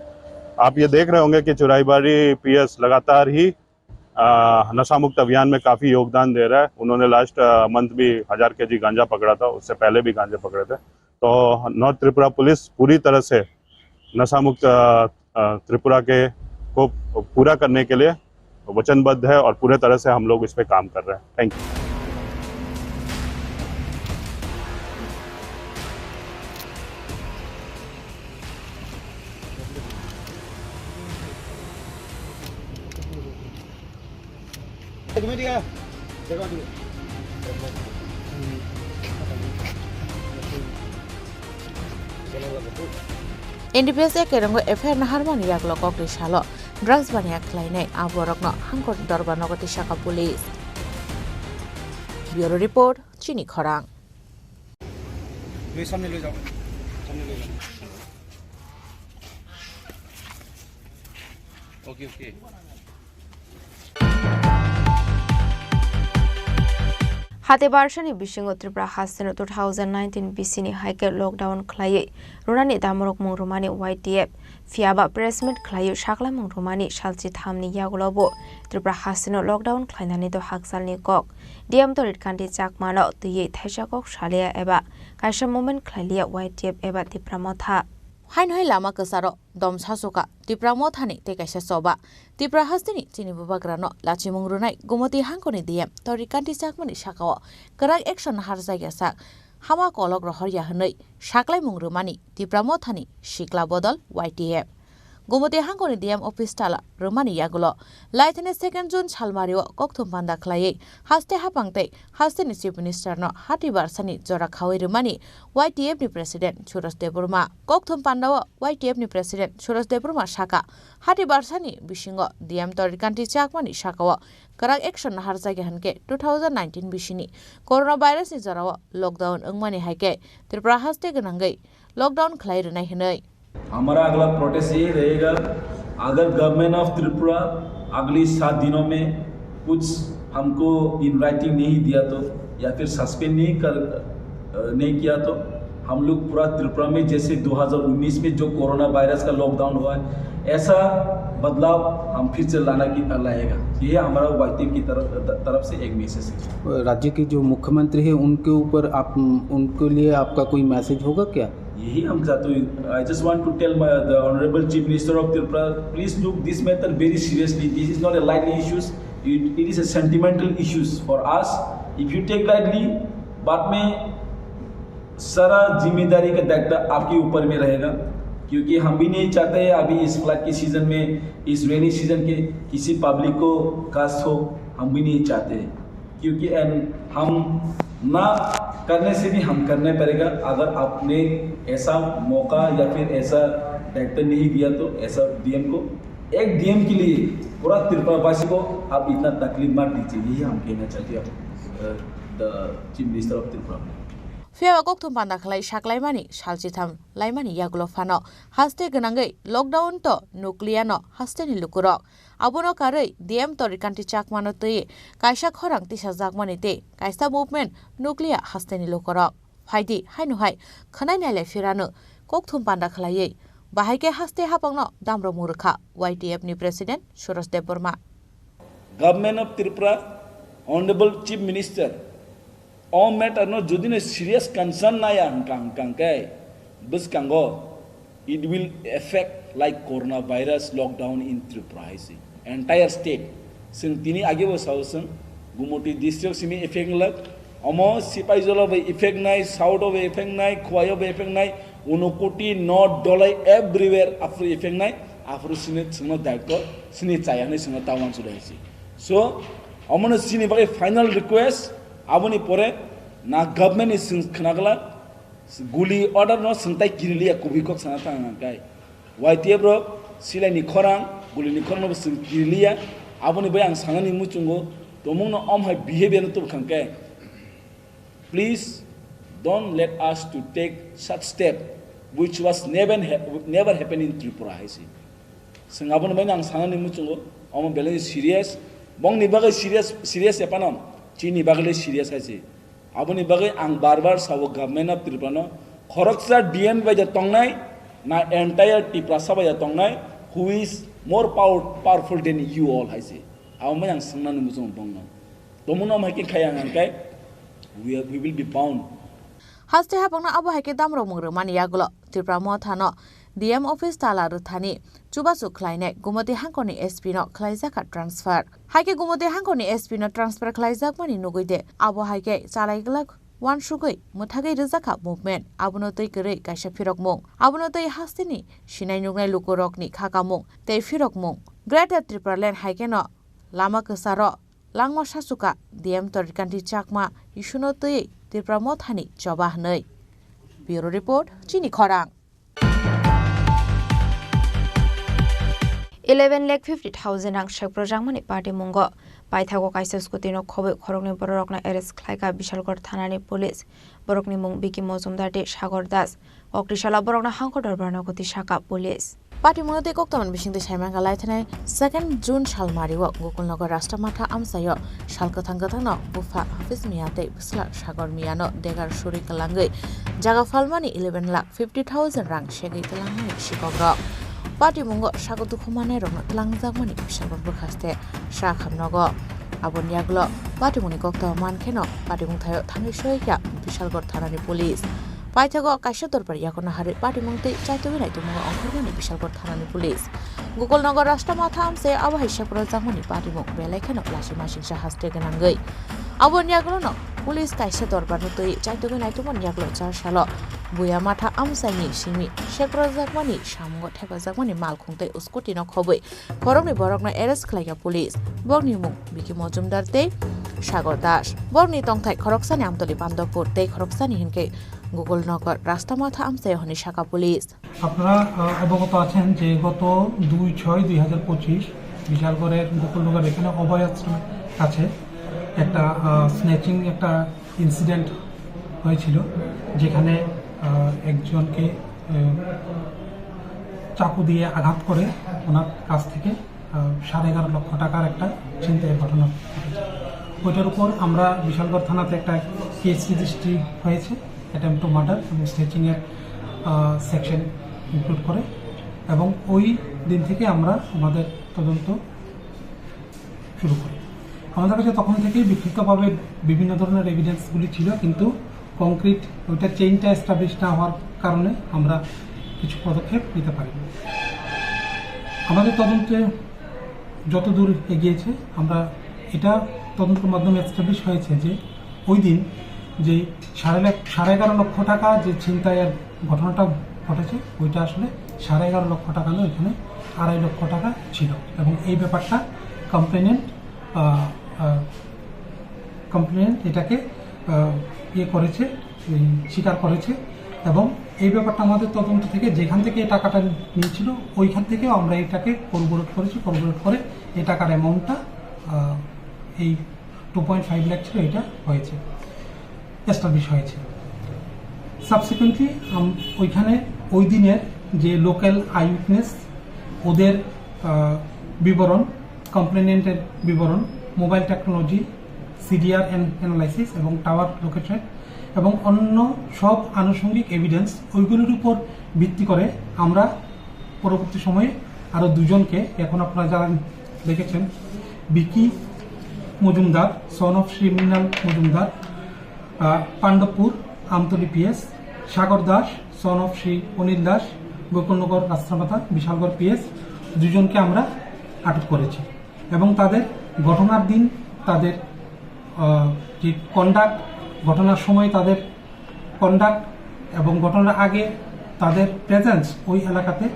आप ये देख रहे होंगे कि चुराईबारी PS लगातार ही नशा मुक्त अभियान में काफ़ी योगदान दे रहा है। उन्होंने लास्ट मंथ भी 1000 kg गांजा पकड़ा था, उससे पहले भी गांजा पकड़े थे। तो नॉर्थ त्रिपुरा पुलिस पूरी तरह से नशा मुक्त त्रिपुरा के को पूरा करने के लिए वचनबद्ध है और पूरे तरह से हम लोग इस पे काम कर रहे हैं। Thank you. NDPS Kerango FR Naharmani Yaklo Kokti Shalo Drugs Bania Kleine Aborokno Hankor Dorbanogoti Shaka Police Bureau Report Chini Khorang हाते बारसानि बिसिंग त्रिपुरा हास्तेनो 2019 बिसिनि हाइके लकडाउन खलायै रुनानि दामरक मुंरुमानि YTF फियाबा प्रेसमेन्ट खलायै शाखला मुंरुमानि सालचि थामनि यागुलाबो त्रिपुरा हास्तेनो लकडाउन खलायनानि द हाकसालनि कक डिएम तरित कान्ति चाकमानो तुयै थाइसा कक सालिया एबा काइसा मुभमेन्ट खलायलिया YTF एबा त्रिपुरा मथा हाइन लामा कसारो दम सासोका त्रिपुरा मथानि तेकाइसा सोबा त्रिपुरा हास्तिनि चिनि बुबाग्रानो लाचिमुं रुनाय गुमति हांकोनि दिएम तरि कान्ति चाकमानि शाखाओ कराक एक्शन हारजाया साक हामा कलक रहरिया हनै शाकलाय मुंरुमानि त्रिपुरा मथानि शिकला बदल YTF गुमति हांकोनि दिएम अफिस ताला रुमानि यागुलो लाइथने 2 जुन सालमारिओ कक्थुम पान्दा खलायै हास्ते हापांते हास्तेनि चीफ मिनिस्टर नो हाति बारसानि जरा खावै रुमानि YTF नि प्रेसिडेंट सुरज देबुरमा कक्थुम पान्दाओ YTF नि प्रेसिडेंट सुरज देबुरमा शाखा हाति बारसानि बिसिंगो दिएम तरिकान्ति चाकमानि शाखाओ कराक एक्शन हारजागे हनके 2019 बिसिनि कोरोना भाइरस नि जराओ लकडाउन अंगमानि हाइके त्रिपुरा हास्ते गनांगै लकडाउन खलाय रुनाय हनै हमारा अगला प्रोटेस्ट ये रहेगा अगर गवर्नमेंट ऑफ त्रिपुरा अगली 7 दिनों में कुछ हमको इन राइटिंग नहीं दिया तो या फिर सस्पेंड नहीं किया तो हम लोग पूरा त्रिपुरा में जैसे 2019 में जो कोरोना वायरस का लॉकडाउन हुआ है ऐसा बदलाव हम फिर से लाएगा। ये हमारा YTF की तरफ से एक मैसेज है। राज्य के जो मुख्यमंत्री है उनके ऊपर आप उनके लिए आपका कोई मैसेज होगा क्या? यही हम चाहते हैं। I just want to tell the honorable chief minister of Tripura, please look this matter very seriously. This is not a lightly issues. It is a sentimental issues for us. If you take lightly, बाद में सारा जिम्मेदारी का दायित्व आपके ऊपर में रहेगा, क्योंकि हम भी नहीं चाहते अभी इस फ्लड के सीजन में, इस रेनी सीजन के किसी पब्लिक को कष्ट हो, हम भी नहीं चाहते, क्योंकि हम ना करने से भी हम करने पड़ेगा। अगर आपने ऐसा मौका या फिर ऐसा दायित्व नहीं दिया तो ऐसा डीएम को, एक डीएम के लिए पूरा त्रिपुरावासी को आप इतना तकलीफ मत दीजिए। यही हम कहना चाहते हैं the chief minister of Tripura. फियावा कक्थुम पान्दा खलाय शाकलायमानि सालचिथाम लायमानि यागुलो फानो हास्ते गनांगै लकडाउन तो नुक्लियानो हास्तेनि लुकुरक आबोनो कारै डीएम तरिकान्ति चाकमानो तयै काइसा खरां तिसा जागमानि ते काइसा मुभमेन्ट नुक्लिया हास्तेनि लुकुरक फाइदि हाइनुहाय खनाय नायलाय फिरानो कक्थुम पान्दा खलायै बाहायके हास्ते हापांनो दामरो मुरुखा YTF नि president Suraj Debbarma government of Tripura honourable chief minister all matter no judine serious concern na ya hangkang kai bus kango it will affect like coronavirus lockdown in Tripura entire state sing tini age bo sausun gumoti district simi effect lag amo sipai jolo by effect nai south of effect nai khoyo by effect nai unokoti not dolai everywhere after effect nai after sini sino daito sini chayane sino tawan sudai so amono sini by final request aboni pore na government is khnagla guli order no santai kiriliya kubikok sanata ngai YTF ro Chini Khorang guli ni khorang no sing kiriliya aboni bai ang sangani muchungo tomung no hai behavior no to khangkai please don't let us to take such step which was never happened in Tripura haisi sing aboni bai ang sangani muchungo am bele serious bong ni bagai serious epanam Chini bagale serious haisi aboni bagai ang barbar sawo government of Tripura no khoroksa DN by the tongnai na entire Tripura saba ya tongnai who is more powerful than you all haisi awma yang sangnan muzong bongno tomuno mai ke khayang kai we will be bound haste hapangna abo haike damro mungro mani yagulo Tripura mothano DM office tala ruthani chubasu khlaine gumoti hankoni SP no khlaijaka transfer haike gumoti hankoni SP no transfer khlaijak mani nugoide abo haike chalaiglak wan sugoi muthagai rizaka movement abuno tei kere kaisa firokmung abuno tei hastini sinai nugnai lukorokni khakamung tei firokmung Greater Tripura Land haike no lama kasaro langma sasuka DM tarikanti chakma isuno tei Tripura mothani jobah nei Bureau Report Chini Khorang 11,50,000 ang shek projang mani party mungo paithago kaisa scooty no khobe khorokni borok na arrest khlaika Bishalgor thanani police borokni mung Biki Mozumdar de Sagor Das okrishala borok na hangko dorbarna goti shaka police Party Monote Koktaman Bishing the Shaimanga Laitane, 2nd June Shalmariwa, Gokulnagar Rastamata Amsayo, Shalkatangatano, Bufa, Hafiz Miate, Sla, Shagor Miano, Degar Shuri Kalangai, Jaga Falmani 11,50,000 rank, Shaggy Kalangai, Chicago. Party Mungo, Shagotu Kumanero, Langzamani, Shagon Bukaste, Shakam Nogo, Abonyaglo, Party Munikokta Mankeno, Party Muntayo, Tanishoya, Pishalgor Tarani Police. Paithago Kashator Yakona Hari Party Monte, Chaitaway to Mungo Onkurmani, Pishalgor Tarani Police. Google Nogo Rastamatam say our Shapro Zamani Party Mok, Belakan of Lashimashin has taken and gay. Abonyagrono, Police Kashator Banuti, Chaitaway to Monyaglo, Charshalo. Buyamata Amsani, Shimi, Shepro Zakmani, Shamgo Tepazakmani, Malkunte, Uskutino Kobe, Koroni Borogna Eres Klaya Police, Bornimu, Bikimojum Darte, Shago Dash, Borni Tongtai, Koroksan Amtoli Pandopur, Take Koroksan Hinke, Google Nokor, Rastamata Amse Honi Shaka Police. আপনারা অবগত আছেন যে গত 2/6/2025 বিশালগড়ের গোকুলনগর এখানে অভয়াশ্রমের কাছে একটা snatching একটা incident হয়েছিল যেখানে একজনকে চাকু দিয়ে আঘাত করে ওনার কাছ থেকে 11.5 লক্ষ টাকার একটা ছিনতাইয়ের ঘটনা ঘটেছে। ওইটার উপর আমরা বিশালগড় থানাতে একটা কেস রেজিস্ট্রি হয়েছে অ্যাটেম্পট টু মার্ডার এবং স্ন্যাচিংয়ের সেকশন ইনক্লুড করে এবং ওই দিন থেকে আমরা আমাদের তদন্ত শুরু করি। আমাদের কাছে তখন থেকেই বিক্ষিপ্তভাবে বিভিন্ন ধরনের এভিডেন্সগুলি ছিল কিন্তু কংক্রিট ওইটা চেইনটা এস্টাবলিশ না হওয়ার কারণে আমরা কিছু পদক্ষেপ নিতে পারিনি। আমাদের তদন্তে যত দূর এগিয়েছে আমরা এটা তদন্তের মাধ্যমে এস্টাবলিশ হয়েছে যে ওই দিন যে 11.5 লক্ষ টাকা যে ছিনতাইয়ের ঘটনাটা ঘটেছে ওইটা আসলে 11.5 লক্ষ টাকা নয়, এখানে 2.5 লক্ষ টাকা ছিল এবং এই ব্যাপারটা কমপ্লেনেন্ট এটাকে করেছে, স্বীকার করেছে এবং এই ব্যাপারটা আমাদের তদন্ত থেকে যেখান থেকে এই টাকাটা নিয়েছিল ওইখান থেকেও আমরা এটাকে কোরবোরেট করেছি। কোরবোরেট করে এই টাকার অ্যামাউন্টটা এই 2.5 লাখ ছিল, এটা হয়েছে এস্টাবলিশ হয়েছে। সাবসিকুয়েন্টলি ওইখানে ওই দিনের যে লোকাল আই উইটনেস ওদের বিবরণ, কমপ্লেনেন্টের বিবরণ, মোবাইল টেকনোলজি, সিডিআর অ্যানালাইসিস এবং টাওয়ার লোকেশন এবং অন্য সব আনুষঙ্গিক এভিডেন্স ওইগুলোর উপর ভিত্তি করে আমরা পরবর্তী সময়ে আরও দুজনকে, এখন আপনারা যারা দেখেছেন Bicky Majumdar son of Shri Mrinal Majumdar, Pandabpur Amtali PS, Sagar Das son of Shri Anil Das Gokulnagar Rastamata Bishalgarh PS, দুজনকে আমরা আটক করেছি এবং তাদের ঘটনার দিন তাদের যে কন্ডাক্ট, ঘটনার সময় তাদের কন্ডাক্ট এবং ঘটনার আগে তাদের প্রেজেন্স ওই এলাকাতে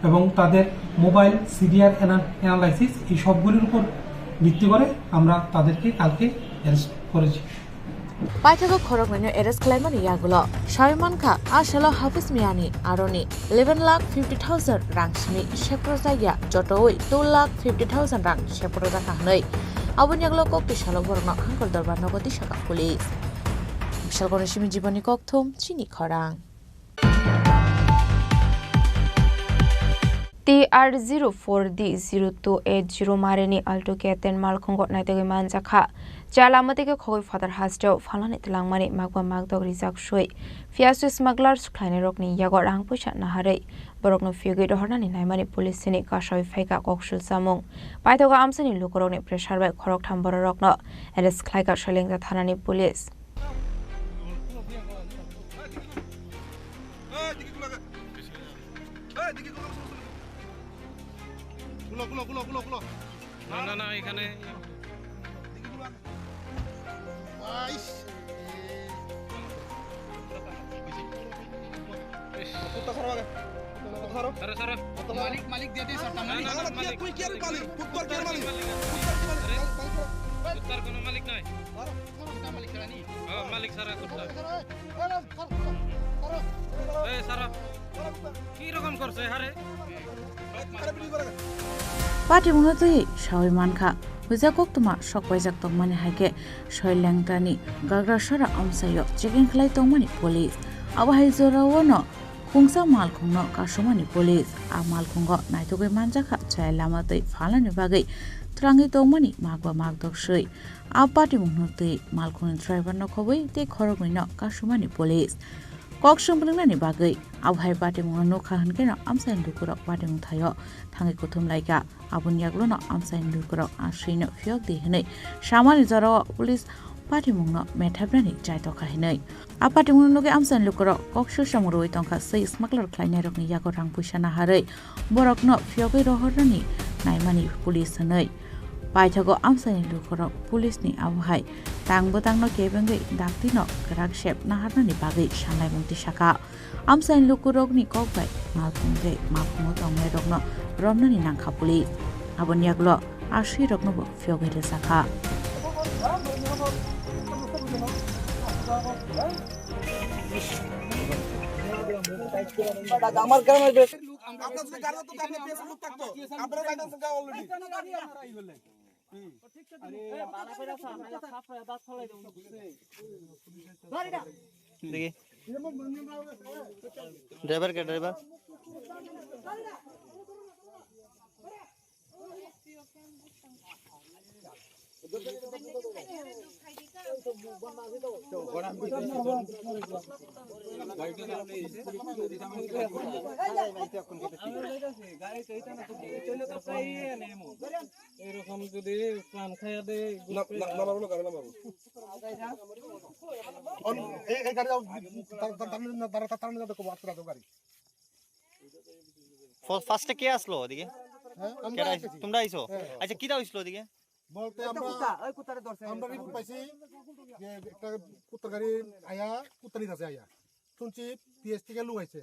এবং তাদের মোবাইল সিডিআর অ্যানালাইসিস এই সবগুলির উপর ভিত্তি করে আমরা তাদেরকে কালকে অ্যারেস্ট করেছি। Paithago Khorokmani Eres Claimani Yagulo, Shaimanka, Ashalo Hafiz Miani, Aroni, 11,50,000 ranksmi, Sheprozaya, Jotoi, 2,50,000 rank, Sheproza Kahnoi. Abonyaglo Kok Pishalo Borno, Uncle Dorban Nogoti Shaka Police. Shalgonishimi Jibani Koktum, Chini Khorang. TR04D0280 Mareni Alto Keten Malkongot Naitagi Manjaka. Jalamatike Koi Father Hasjo, Falanit Langmani, Magwa Magdog Rizak Shui. Fiasu smugglers, Kleine Rockni, Yagor Angpusha Nahare, Borokno Fugi Hornani, Naimani Police Sini, Kashoy Feka Kokshul Samung. Paitoga Amsani Lukoroni pressure by Korok Tamborokno, and a Sklika Shelling the Hanani Police. না এখানে মালিক দিয়ে this তুই কি মালিক কুত্তার কি মালিক কুত্তার কোনো মালিক নাই মালিক ছাড়া নি মালিক ছাড়া কুত্তা এই সারা কি রকম করছে হারে Party Munotui, Shawi Manka, Wizakok Toma, Shock by Zaktok Money Hake, Shoy Langtani, Gagra Shara Amsayo, Chicken Clay Tomani Police, Awahizora Wono, Kungsa malkhungno kasumani police a malkhungo naitogoi manjaka chai lama tei phalani bagai trangi tongmani magba magdoksui a party mungno tei malkhung driver no khoboi tei khorogoi no kasumani police Kokshung ni bagai abhai party mungno no khahan kena amsain dukuro party mung thayo thangi kuthum laika abun yaglo no amsain dukuro ashino fiok de hinai shamani jaro police party mungno methabrani jaito khahinai a party mungno noge amsain lukuro kokshu samuroi tongkha sei smuggler khlainai rokni yago rang puisa na harai borokno fiogoi rohorni naimani police hanai paithago amsain lukuro police ni abhai tangno kebengai daktino krak shep na harnani bagai sanai mungti saka amsain lukurokni kokbai malkhungre malkhungo tongnai rokno romnani nangkha police abon yaglo ashi rokno bo fiogoi re saka আমার গ্রামের বেশ আপনার যদি গাড়ি তো আপনি পেছনে লোক থাকতো আপনারা গাইডেন্স গা অলরেডি আরে বালা কইরা সামনে খাফা বাস ফলাই দাও দেখি ড্রাইভার কে ড্রাইভার এরকম যদি প্রাণ খাইয়া দেয় ফার্স্টে কে আসলো ওদিকে তোমরা আইছো আচ্ছা কিটা হইছিল ওদিকে বলতে আমরা রিপোর্ট পাইছি যে একটা কুত্তার গাড়ি আয়া কুত্তারি আছে আয়া শুনছি পিএস থেকে লোক আইছে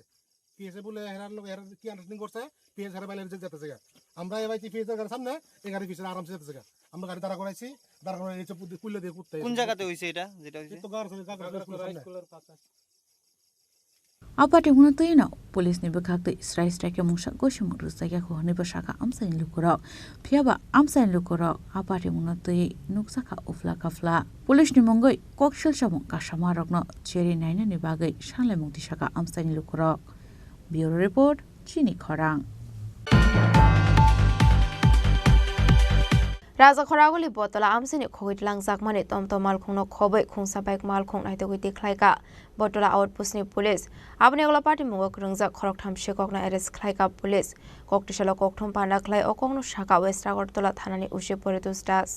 পিএসে বলে হেরার লোক হেরার কি আন্ডারস্ট্যান্ডিং করছে পিএস হেরা বাইরে যেতেছে আমরা এবাইছি পিএস এর সামনে এই গাড়ি পিছনে আরামসে যেতেছে আমরা গাড়ি দাঁড়া করাইছি দাঁড়া করে নিচে কুল্লে দিয়ে কুত্তা কোন জায়গাতে হইছে এটা যেটা হইছে তো গাড়ি স্কুলের পাশে Apati muna tuyina police ni bekakte Israel strike mungsa goshim rusaya ko ni bashaka amsain lukura phiaba amsain lukura apati muna tuyi nuksaka ufla kafla police ni mongoi kokshil samung kasama rokno cheri naina ni bagai sangle mungti saka amsain lukura bureau report Chini Khorang Raja Khoragoli botala amsini khogit langsak mani tomtom malkhungno khobai khungsa bike malkhung naitogoi tikhlaika botala outpost ni police abni agla party mungo krungja khorok thamse kokna arrest khlaika police koktishala kokthom panda khlai okongno shaka west agartala thanani ushe pore to stas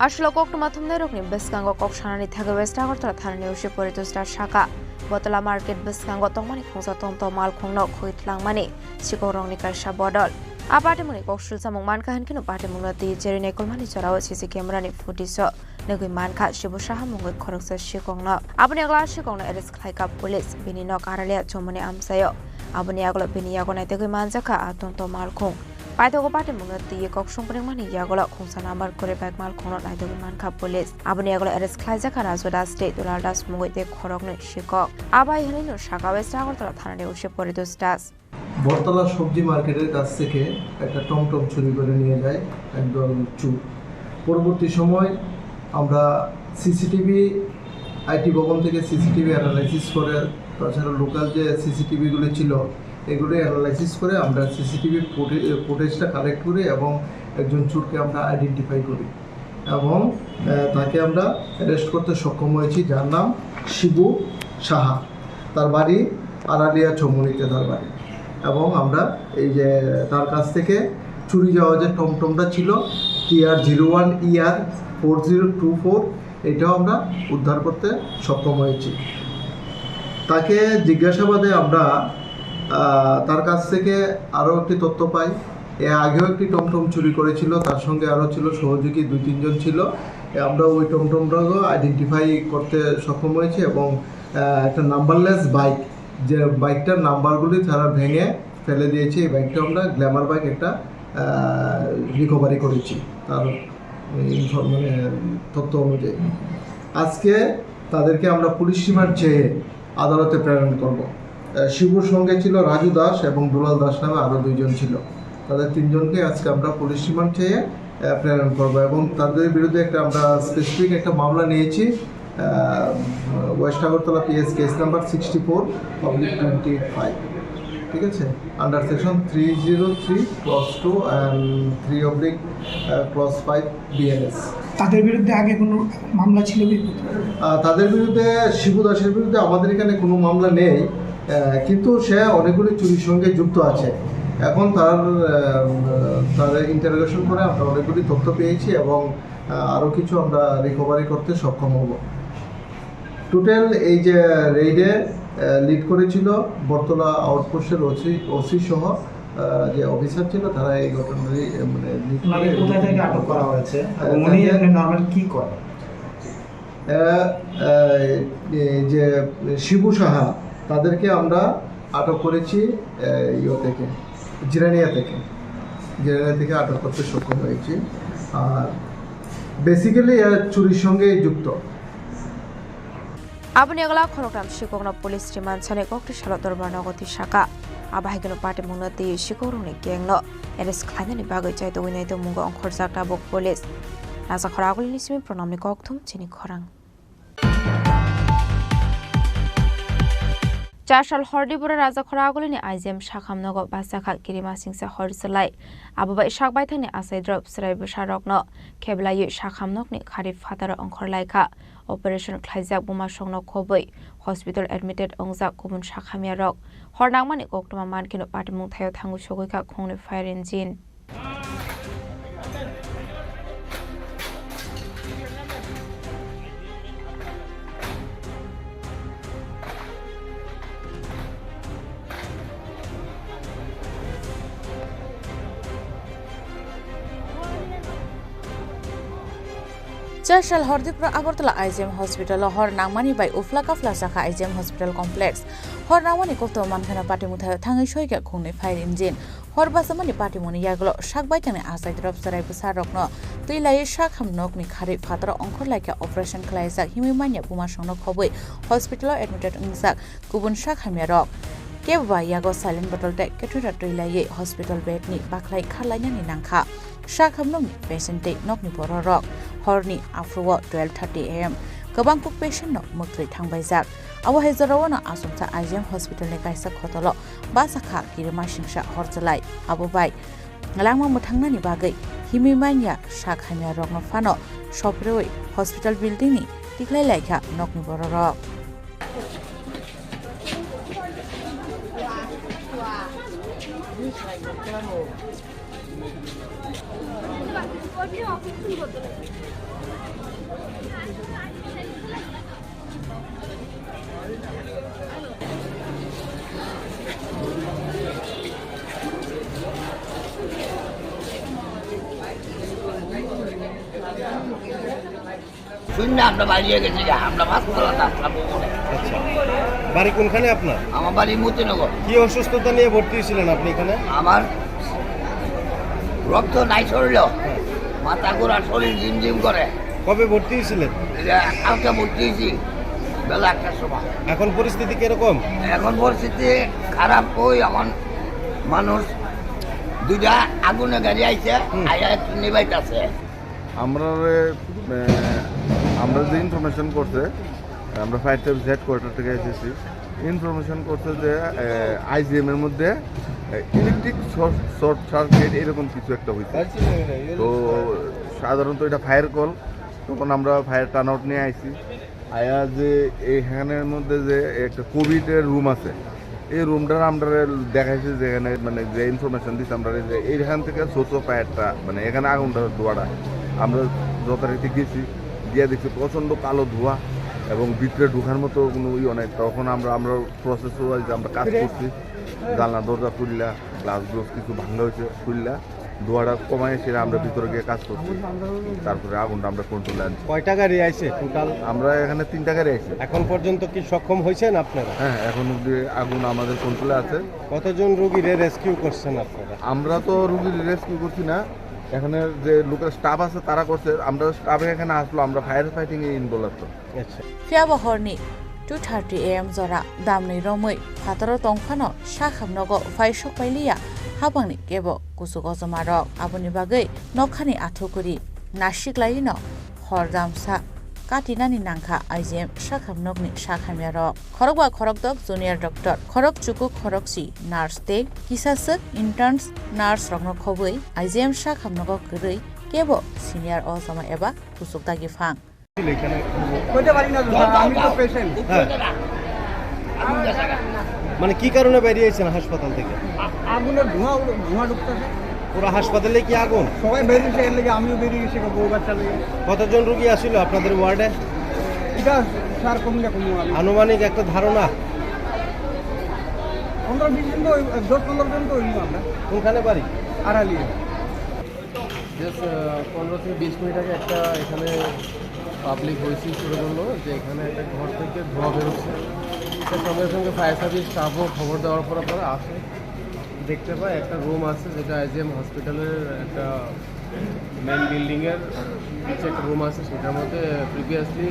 আসলে kokto mathumne rokni beskango kok sanani thage west agartala thanani ushe pore to star shaka botala market beskango tongmani khungsa tomtom malkhungno khoit langmani sikorongni kaisa bodol apate muni koksul samung manka hankino pate munati jerine kolmani charaw CC camera ni footage negoi manka shibu saha mungoi khoroksa sikongno aboni agla sikongno arrest khlaika police bini no karale chomani amsayo aboni agla bini yago naitegoi manjaka atonto malkhung Paitoko pate munati koksung mani yagola khungsa number kore bag malkhungno naitegoi manka police aboni agla arrest khlaijaka rajoda state dolardas mugoite khorokno sikok abai hanino shaka west agartala thanani ushe pore to stas Bartala সবজি মার্কেটের কাছ থেকে একটা টমটম চুরি করে নিয়ে যায় একদল চোর পরবর্তী সময় আমরা সিসিটিভি আইটি ভবন থেকে সিসিটিভি অ্যানালাইসিস করে তাছাড়া লোকাল যে সিসিটিভিগুলো ছিল এগুলো অ্যানালাইসিস করে আমরা সিসিটিভি ফুটেজটা কালেক্ট করি এবং একজন চোরকে আমরা আইডেন্টিফাই করি এবং তাকে আমরা অ্যারেস্ট করতে সক্ষম হয়েছি যার নাম শিবু সাহা তার বাড়ি আড়ালিয়া চমুনিতে তার বাড়ি এবং আমরা এই যে তার কাছ থেকে চুরি যাওয়া যে টমটমটা ছিল TR01ER 4024 এটাও আমরা উদ্ধার করতে সক্ষম হয়েছি তাকে জিজ্ঞাসাবাদে আমরা তার কাছ থেকে আরও একটি তথ্য পাই এর আগেও একটি টমটম চুরি করেছিল তার সঙ্গে আরও ছিল সহযোগী 2-3 জন ছিল আমরা ওই টমটমটাকে আইডেন্টিফাই করতে সক্ষম হয়েছি এবং একটা নাম্বারলেস বাইক যে বাইকটার নাম্বারগুলি তারা ভেঙে ফেলে দিয়েছে এই বাইকটা আমরা গ্ল্যামার বাইক একটা রিকভারি করেছি তার তথ্য অনুযায়ী আজকে তাদেরকে আমরা পুলিশ রিমান্ড চেয়ে আদালতে প্রেরণ করব শিবুর সঙ্গে ছিল রাজু দাস এবং দুলাল দাস নামে আরও 2 জন ছিল। তাদের 3 জনকে আজকে আমরা পুলিশ রিমান্ড চেয়ে প্রেরণ করবো এবং তাদের বিরুদ্ধে আমরা স্পেসিফিক একটা মামলা নিয়েছি west Agartala PS case number 64/25, ঠিক আছে, under section 303 clause 2 and 3/5 BNS। তাদের বিরুদ্ধে আগে কোনো মামলা ছিল? তাদের বিরুদ্ধে শিবু দাসের বিরুদ্ধে আমাদের এখানে কোনো মামলা নেই, কিন্তু সে অনেকগুলি চুরির সঙ্গে যুক্ত আছে। এখন তার ইন্টারোগেশন করে আমরা অনেকগুলি তথ্য পেয়েছি এবং আরও কিছু আমরা রিকভারি করতে সক্ষম হব। টোটাল এই যে রেইডে লিড করেছিল বরতলা আউটপোস্টের ওসি সহ যে অফিসার ছিল, তারা এই ঘটনারই মানে কোথায় থেকে আটক করা হয়েছে এবং উনি নরমাল কি করে? যে শিবু সাহা তাদেরকে আমরা আটক করেছি জিরানিয়া থেকে আটক করতে সক্ষম হয়েছি। আর বেসিক্যালি চুরির সঙ্গে যুক্ত। Abni agala khorokram shikogna police remand chane kokti shala dorbar nagoti shaka abahigno party munati shikorungni gengno eres khlainani bagai chai to winai to mungo onkhor jakta bok police nasa khoragul nismi pronamni kokthum chini khorang Chashal Hordipura Raja Khoragulini IGM Shakhamnogo Basaka Kirima Singsa Horsalai Abuba Shakbai Thani Asai Drop Srai Busharokno Keblayu Shakhamnokni Kharif Fatara Onkhorlaika Operation Khlaizak Buma Shongno Khoboi Hospital Admitted Ongzak Kubun Shakhamyarok Hornangmani Koktoma Mankino Patimung Thayo Thangu Shogoika Khongni Fire Engine Chashal Hordipura Agartala IGM Hospital Hor Nangmani by Ufla Kafla Saka IGM Hospital Complex Hor Nangmani Kokto Mankana Patimutha Thangi Shoika Khungni Fire Engine Hor Basamani Patimuni Yaglo Shakbai Tane Asai Drop Sarai Busarokno Tilai Shakham Nokni Khari Fatara Onkhor like Operation Khlaizak Himimanya Buma Shongno Khoboi Hospital Admitted Ingzak Kubun Shakhamyarok Kebba Yago Silent Bottle Tech Ketura Tilai Hospital Bed ni Baklai Kharlaina ni Nangkha Shakhamnokni patient Nokni Bororok Horni after 12:30 AM Kabangpuk patient no mukri thangbaijak awa hezarawana asumsa IGM Hospital ne kaisa khotolo basakha kirima singsa horjalai abubai ngalangma muthangnani bagai himimanya shakhamya rokno fano shoproi hospital building ni tiklai laikha nokni bororok বাড়ি কোনখানে আপনার? আমার বাড়ি মতিনগর। কি অসুস্থতা নিয়ে ভর্তি হয়েছিলেন আপনি এখানে? আমার রক্ত নাই শরীর, মাথা ঘোরা, শরীর ঝিমঝিম করে। কবে ভর্তি হয়েছিলেন? কালকে ভর্তি হয়েছি বেলা 1টার সময়। এখন পরিস্থিতি কিরকম? এখন পরিস্থিতি খারাপ। ওই আমার মানুষ দুইটা আগুনে গাড়ি আইছে, আইয়া নিবাইতেছে। আমরা যে ইনফরমেশন করছে, আমরা ফায়ার সার্ভিস হেডকোয়ার্টার থেকে এসেছি, ইনফরমেশন করছে যে IGM এর মধ্যে ইলেকট্রিক শর্ট সার্কিট এরকম কিছু একটা হয়েছে। তো সাধারণত এটা ফায়ার কল, তখন আমরা ফায়ার টার্ন আউট নিয়ে আইছি। আয়া যে এইখানের মধ্যে যে একটা কোভিডের রুম আছে, এই রুমটার আমরা দেখাইছি যেখানে মানে যে ইনফরমেশন দিচ্ছে আমরা যে এইখান থেকে ছোটো ফায়ারটা মানে এখানে আগুনটা ধোয়াটা আমরা যথারীতি গেছি, গিয়ে দেখছি প্রচণ্ড কালো ধোঁয়া এবং ভিতরে ঢোকার মতো কোনো অনেক। তখন আমরা প্রসেস আমরা কাজ করছি, জানলা দরজা খুললা, গ্লাস গ্লোস কিছু ভাঙা হয়েছে খুললা, ধোঁয়াটা কমায় সেটা আমরা ভিতরে গিয়ে কাজ করছি। তারপরে আগুনটা আমরা কন্ট্রোলে আনছি। কয়টা গাড়ি আইছে টোটাল? আমরা এখানে 3টা গাড়ি আইছে। এখন পর্যন্ত কি সক্ষম হয়েছেন আপনারা? হ্যাঁ, এখন অব্দি আগুন আমাদের কন্ট্রোলে আছে। কতজন রোগীরে রেস্কিউ করছেন আপনারা? আমরা তো রোগীর রেস্কিউ করছি না, এখানে যে লোকের স্টাফ আছে তারা করছে। আমরা স্টাফে এখানে আসলো, আমরা ফায়ার ফাইটিং এ ইনভলভ আছি। আচ্ছা ফিয়াবা হরনি 2:30 AM jora damni romoi phataro tongphano sakhamnogo faisok pailiya habangni kebo kusugo jamarok aboni bagai nokhani athukuri nasiklaino hordamsa katinani nangkha IGM sakhamnokni sakhamyarok khorokba khorokdok junior doctor khorok chuku khoroksi nurse te kisasuk interns nurse rokno khobui IGM sakhamnogo gurui kebo senior ojama eba kusukdagi phang মানে কি কারণে বেরিয়েছেন হাসপাতাল থেকে? আগুনের ধোঁয়া ঢুকতেছে পুরো হাসপাতালে কি আগুন? সবাই বেরিয়েছে, এর লেগে আমিও বেরিয়ে গেছি বউ বাচ্চা লেগে। কতজন রোগী আসছিল আপনাদের ওয়ার্ডে? এটা স্যার কমলে আনুমানিক একটা ধারণা 15-20 জন তো 10-15 জন তো হইল। আমরা কোনখানে বাড়ি? আড়ালিয়া। 15 থেকে 20 মিনিট আগে একটা এখানে পাবলিক ভয়েসিং শুরু করলো যে এখানে একটা ঘর থেকে ধোঁয়া বেরোচ্ছে। সঙ্গে সঙ্গে ফায়ার সার্ভিস স্টাফও খবর দেওয়ার পরে আসে, দেখতে পাই একটা রুম আছে যেটা IGM হসপিটালের একটা মেন বিল্ডিংয়ের নিচে একটা রুম আছে, সেটার মধ্যে প্রিভিয়াসলি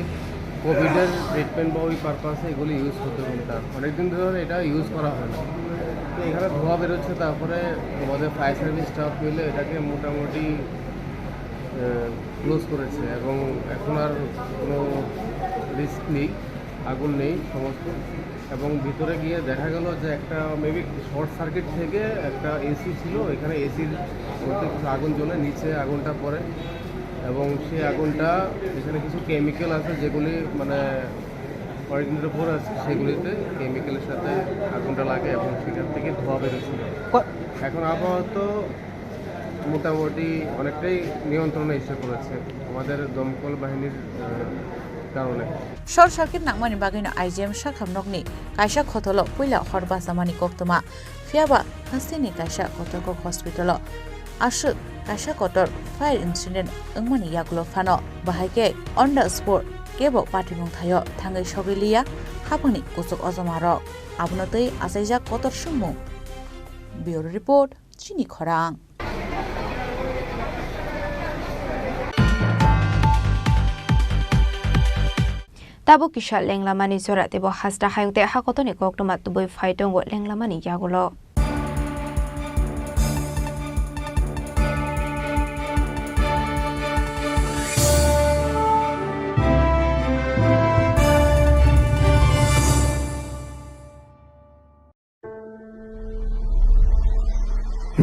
কোভিডের ট্রিটমেন্ট বা ওই পারপাসে এগুলি ইউজ করতে কোনটা অনেকদিন ধরে এটা ইউজ করা হয় না। তো এখানে ধোঁয়া বেরোচ্ছে, তারপরে আমাদের ফায়ার সার্ভিস স্টাফ মিলে এটাকে মোটামুটি ক্লোজ করেছে এবং এখন আর কোনো রিস্ক নেই, আগুন নেই সমস্ত। এবং ভিতরে গিয়ে দেখা গেল যে একটা মেবি শর্ট সার্কিট থেকে একটা এসি ছিল, এখানে এসির মধ্যে কিছু আগুন জ্বলে নিচে আগুনটা পড়ে এবং সেই আগুনটা এখানে কিছু কেমিক্যাল আছে যেগুলি মানে কয়েকদিনের উপর আছে, সেগুলিতে কেমিক্যালের সাথে আগুনটা লাগে এবং সেখান থেকে ধোঁয়া বেরোচ্ছিল। এখন আপাতত মোটামুটি অনেকটাই নিয়ন্ত্রণে এসে পড়েছে আমাদের দমকল বাহিনীর কারণে। শর্ট সার্কিট নাংমানি বাগैनो IGM sakhamnokni kaisa khotolo puila horba samani koktoma fiaba hastini kaisa kotorkok hospital ashuk kaisa kotor fire incident engmani yagulo phano bahaike on the spot kebo patimung thayo thangai sogilia hapani kusuk ojamarok abnotei asaijak kotor sumu bureau report Chini Khorang Tabo kisha lenglamani zora tebo hasda hayute hakotoni koktoma tuboi faitongo lenglamani yagulo.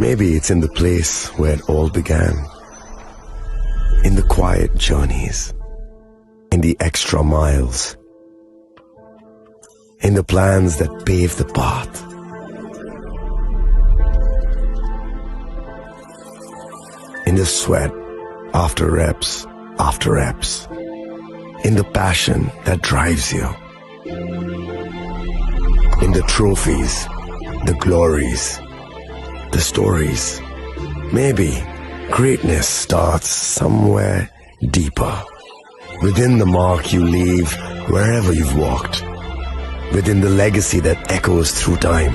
Maybe it's in the place where it all began, in the quiet journeys, in the extra miles, in the plans that pave the path. In the sweat after reps, in the passion that drives you, in the trophies, the glories, the stories. Maybe greatness starts somewhere deeper, within the mark you leave wherever you've walked, within the legacy that echoes through time.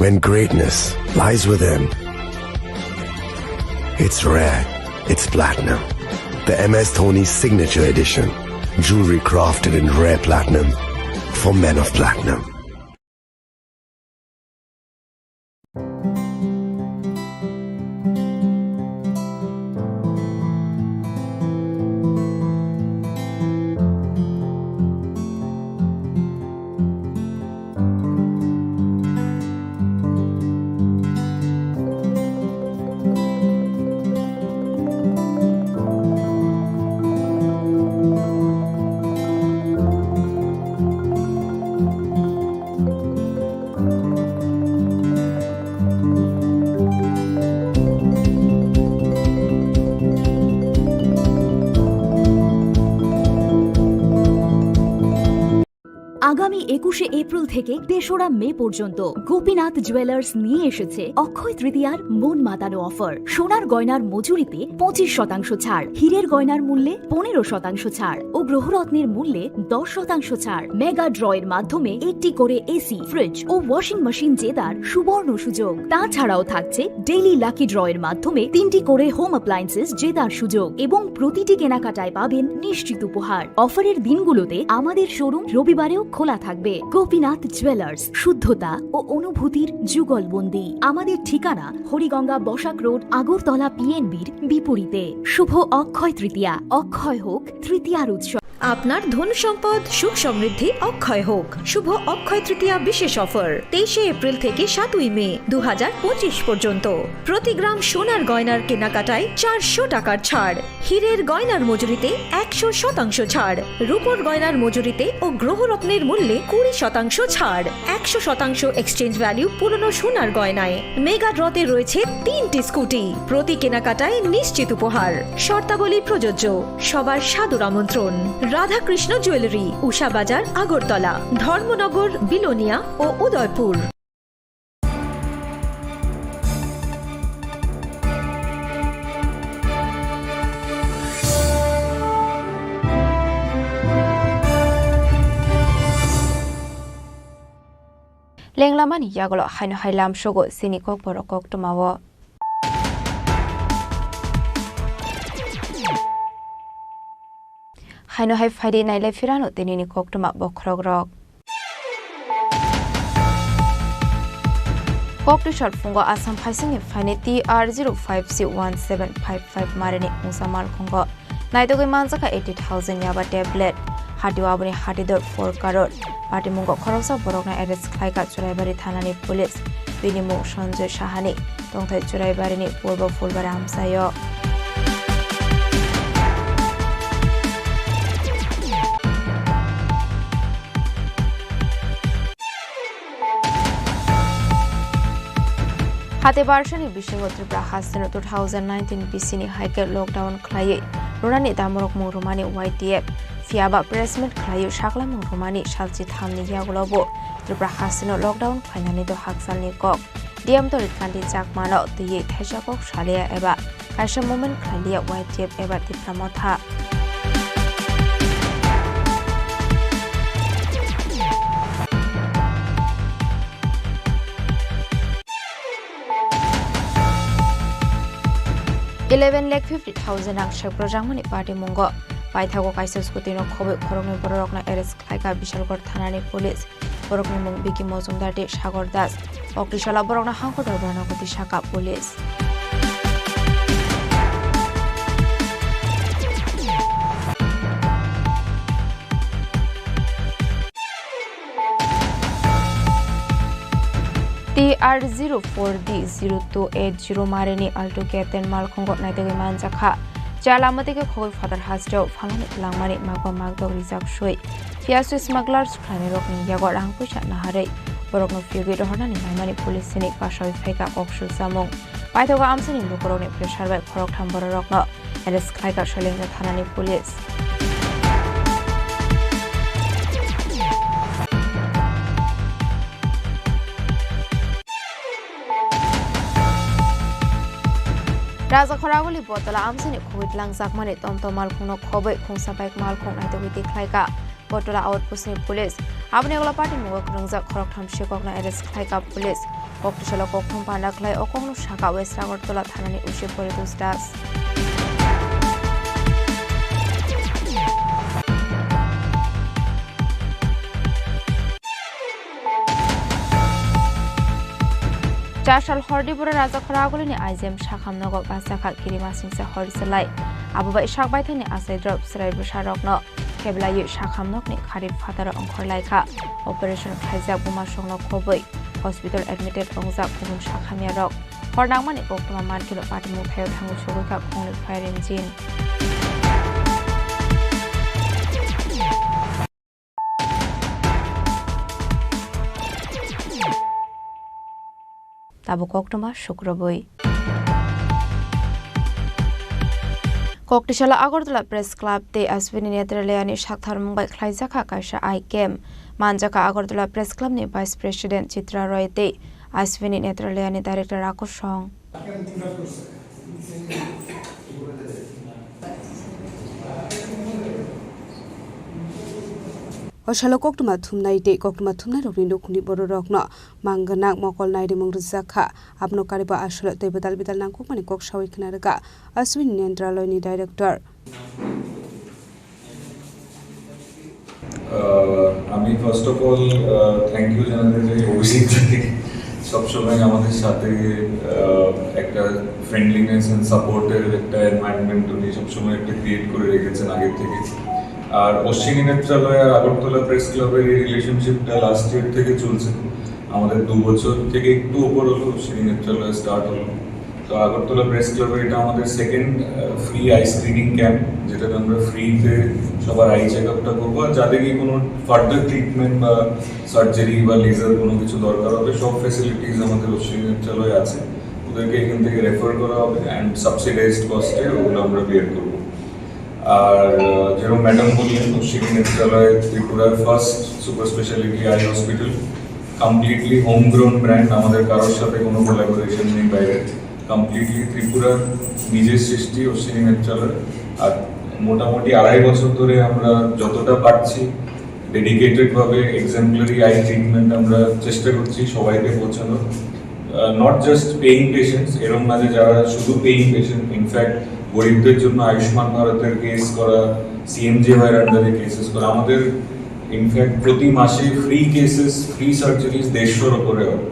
When greatness lies within, it's rare, it's platinum. The MS Dhoni Signature Edition, jewelry crafted in rare platinum for men of platinum. 21শে April থেকে ৩রা মে পর্যন্ত Gopinath jewellers নিয়ে এসেছে অক্ষয় তৃতীয়ার মন মাতানো offer. সোনার গয়নার মজুরিতে 25% ছাড়, হীরের গয়নার মূল্যে 15% ছাড় ও গ্রহরত্নের মূল্যে 10% ছাড়। মেগা ড্রয়ের মাধ্যমে একটি করে এসি, ফ্রিজ ও ওয়াশিং মেশিন জেতার সুবর্ণ সুযোগ। তাছাড়াও থাকছে ডেইলি লাকি ড্রয়ের মাধ্যমে 3টি করে হোম অ্যাপ্লায়েন্সেস জেতার সুযোগ এবং প্রতিটি কেনাকাটায় পাবেন নিশ্চিত উপহার। অফারের দিনগুলোতে আমাদের শোরুম রবিবারেও খোলা থাকবে। গোপীনাথ জুয়েলার্স, শুদ্ধতা ও অনুভূতির যুগলবন্দি। আমাদের ঠিকানা হরিগঙ্গা বসাক রোড, আগরতলা পিএনবির বিপরীতে। শুভ অক্ষয় তৃতীয়া, অক্ষয় হোক তৃতীয়ার উৎসব। আপনার ধন সম্পদ সুখ সমৃদ্ধি অক্ষয় হোক। শুভ অক্ষয় তৃতীয়া বিশেষ অফার 23শে এপ্রিল থেকে 7ই মে 2025 পর্যন্ত। প্রতি গ্রাম সোনার গয়নার কেনাকাটায় 400 টাকার ছাড়, হীরের গয়নার মজুরিতে 100% ছাড়, রূপোর গয়নার মজুরিতে ও গ্রহরত্নের মূল্যে 20% ছাড়, 100% এক্সচেঞ্জ ভ্যালু পুরনো সোনার গয়নায়। মেগা ড্রতে রয়েছে 3টি স্কুটি, প্রতি কেনাকাটায় নিশ্চিত উপহার। শর্তাবলী প্রযোজ্য। সবার সাদর আমন্ত্রণ। রাধাকৃষ্ণ জুয়েলারি, উষা বাজার, আগরতলা, ধর্মনগর, বিলোনিয়া ও উদয়পুর। লেংলামানি ইয়াগলো হাইনো হাইলাম Shogo Sini kokborok koktumawo haino hai faide naile firano tenini koktuma bokrogrok koktu short fungo asam phaising faine TR05C1755 mareni musamal khongo naidogoi manjaka 80,000 yaba tablet hadiwabani hadidor 4 crore Patimungo Khoroksa Borokna arrest khlaika Churaibari thanani police binimu Sanjay Shahani tongthai Churaibari ni Purbo Fulbara Amsayo Hate Barshani Bishingo Tripura Hassan 2019 Bisini Hike lockdown Klaye Runani Damorok Murumani YTF Fiaba Pressment Klayu Shakla Murumani Shalchi Thamni Yagolobo Tripura Hassan lockdown Khainani do Haksalni Kok Diam to Kandi Jakmano the Ye Teshakok Shalia Eba Kasha Moment Klalia YTF Eba Tipramotha $11,50,000 akshak projangmani party mungo paithago kaisa skutino khobe khorongni borokna arrest khlaika bishalgor thanani police borokni mung biki mozumdar de sagor das oktishala borokna hangkodor banagoti shaka police TR04D0280 Mareni Alto Captain Malkongo Naidagi Manjaka Jalamatike Khol Father Hasjo Falani Langmani Magwa Magdog Rizak Shui Fiasu smugglers Klani Rokni Yagor Angpusha Nahare Borokno Fugi Hornani Maimani Police Sini Kashawi Feka Okshu Samong Paitoga Amsani Lukoroni Pressure by Korok Tambora Rokno and Skyka Shalinga Thanani Police Raza Khoragoli Botola Amsini Covid Langzak Mani Tomtomal Kuno Kobe Kunsabek Malkong Naitawiti Klaika Botola Outpostni Police Abnegola Party Mugok Rungzak Khoroktham Shekokna Arrest Klaika Police Oktishala Kokum Panda Klai Okongnu Shaka West Agortola Thanani Ushi Poritus Das Jashal Hordibura Raza Khoragolini Aizem Shakhamnogo Basaka Kirima Singsa Horselai Abuba Shakbaitani Asai Drop Srai Busharokno Kebla Yu Shakhamnokni Kharif Fatara Onkorlaika Operation Khaizak Buma Shongno Koboi Hospital Admitted Ongzak Kumun Shakhamiarok Hordangmani Oktoma Markilo Patimu Phayo Thangu Shoguka Kongli Fire Engine Tabu Koktoma Shukraboi Koktishala Agortala Press Club de Aswini Netraleani Shakhtar Mumbai Khlaizaka Kaisha I came Manjaka Agartala Press Club ni Vice President Chitra Roy Te Ashwini Netralia ni Director Rakush Song Oshala koktuma thumnai te koktuma thumnai rokni nokni bororokno manganak mokol naide mongrjaka apno kariba ashala te bedal bedal nangko mani kok sawi khnarga Ashwini Nendraloy ni Director আমি first of all thank you জানাতে চাই অভিষেক থেকে সবসময় আমাদের সাথে একটা friendliness and সাপোর্টের একটা এনভায়রনমেন্ট উনি সবসময় একটা ক্রিয়েট করে রেখেছেন আগে থেকে আর অশ্বিনী নেত্রালয় আর আগরতলা প্রেস ক্লাবের এই রিলেশনশিপটা লাস্ট ইয়ার থেকে চলছে আমাদের 2 বছর থেকে একটু ওপর হলো অশ্বিনী নেত্রালয় স্টার্ট হলো তো আগরতলা প্রেস ক্লাবে এটা আমাদের second free eye screening camp যেটাতে আমরা ফ্রিতে সবার আই চেক আপটা করবো আর যাদেরকে কোনো ফার্দার ট্রিটমেন্ট বা সার্জারি বা লেজার কোনো কিছু দরকার হবে সব ফ্যাসিলিটিস আমাদের অশ্বিনী নেত্রালয়ে আছে ওদেরকে এখান থেকে রেফার করা হবে অ্যান্ড সাবসিডাইজড কস্টে ওগুলো আমরা বেয়ার করবো আর যেরকম ম্যাডাম বললেন অশ্বিনী নেত্রালয় ত্রিপুরার first super speciality eye hospital completely home grown brand আমাদের কারোর সাথে কোনো কোলাবোরেশন নেই বাইরে কমপ্লিটলি ত্রিপুরার নিজের সৃষ্টি অশ্বিনী নেত্রালয় আর মোটামুটি 2.5 বছর ধরে আমরা যতটা পারছি ডেডিকেটেডভাবে এক্সাম্পলারি আই ট্রিটমেন্ট আমরা চেষ্টা করছি সবাইকে পৌঁছানোর নট জাস্ট পেইং পেশেন্টস এরকম না যে যারা শুধু পেইং পেশেন্ট ইনফ্যাক্ট গরিবদের জন্য আয়ুষ্মান ভারতের কেস করা সিএমজেওয়াইয়ের আন্ডারে কেসেস করা আমাদের ইনফ্যাক্ট প্রতি মাসে ফ্রি কেসেস ফ্রি সার্জারিজ 150-এর উপরে হয়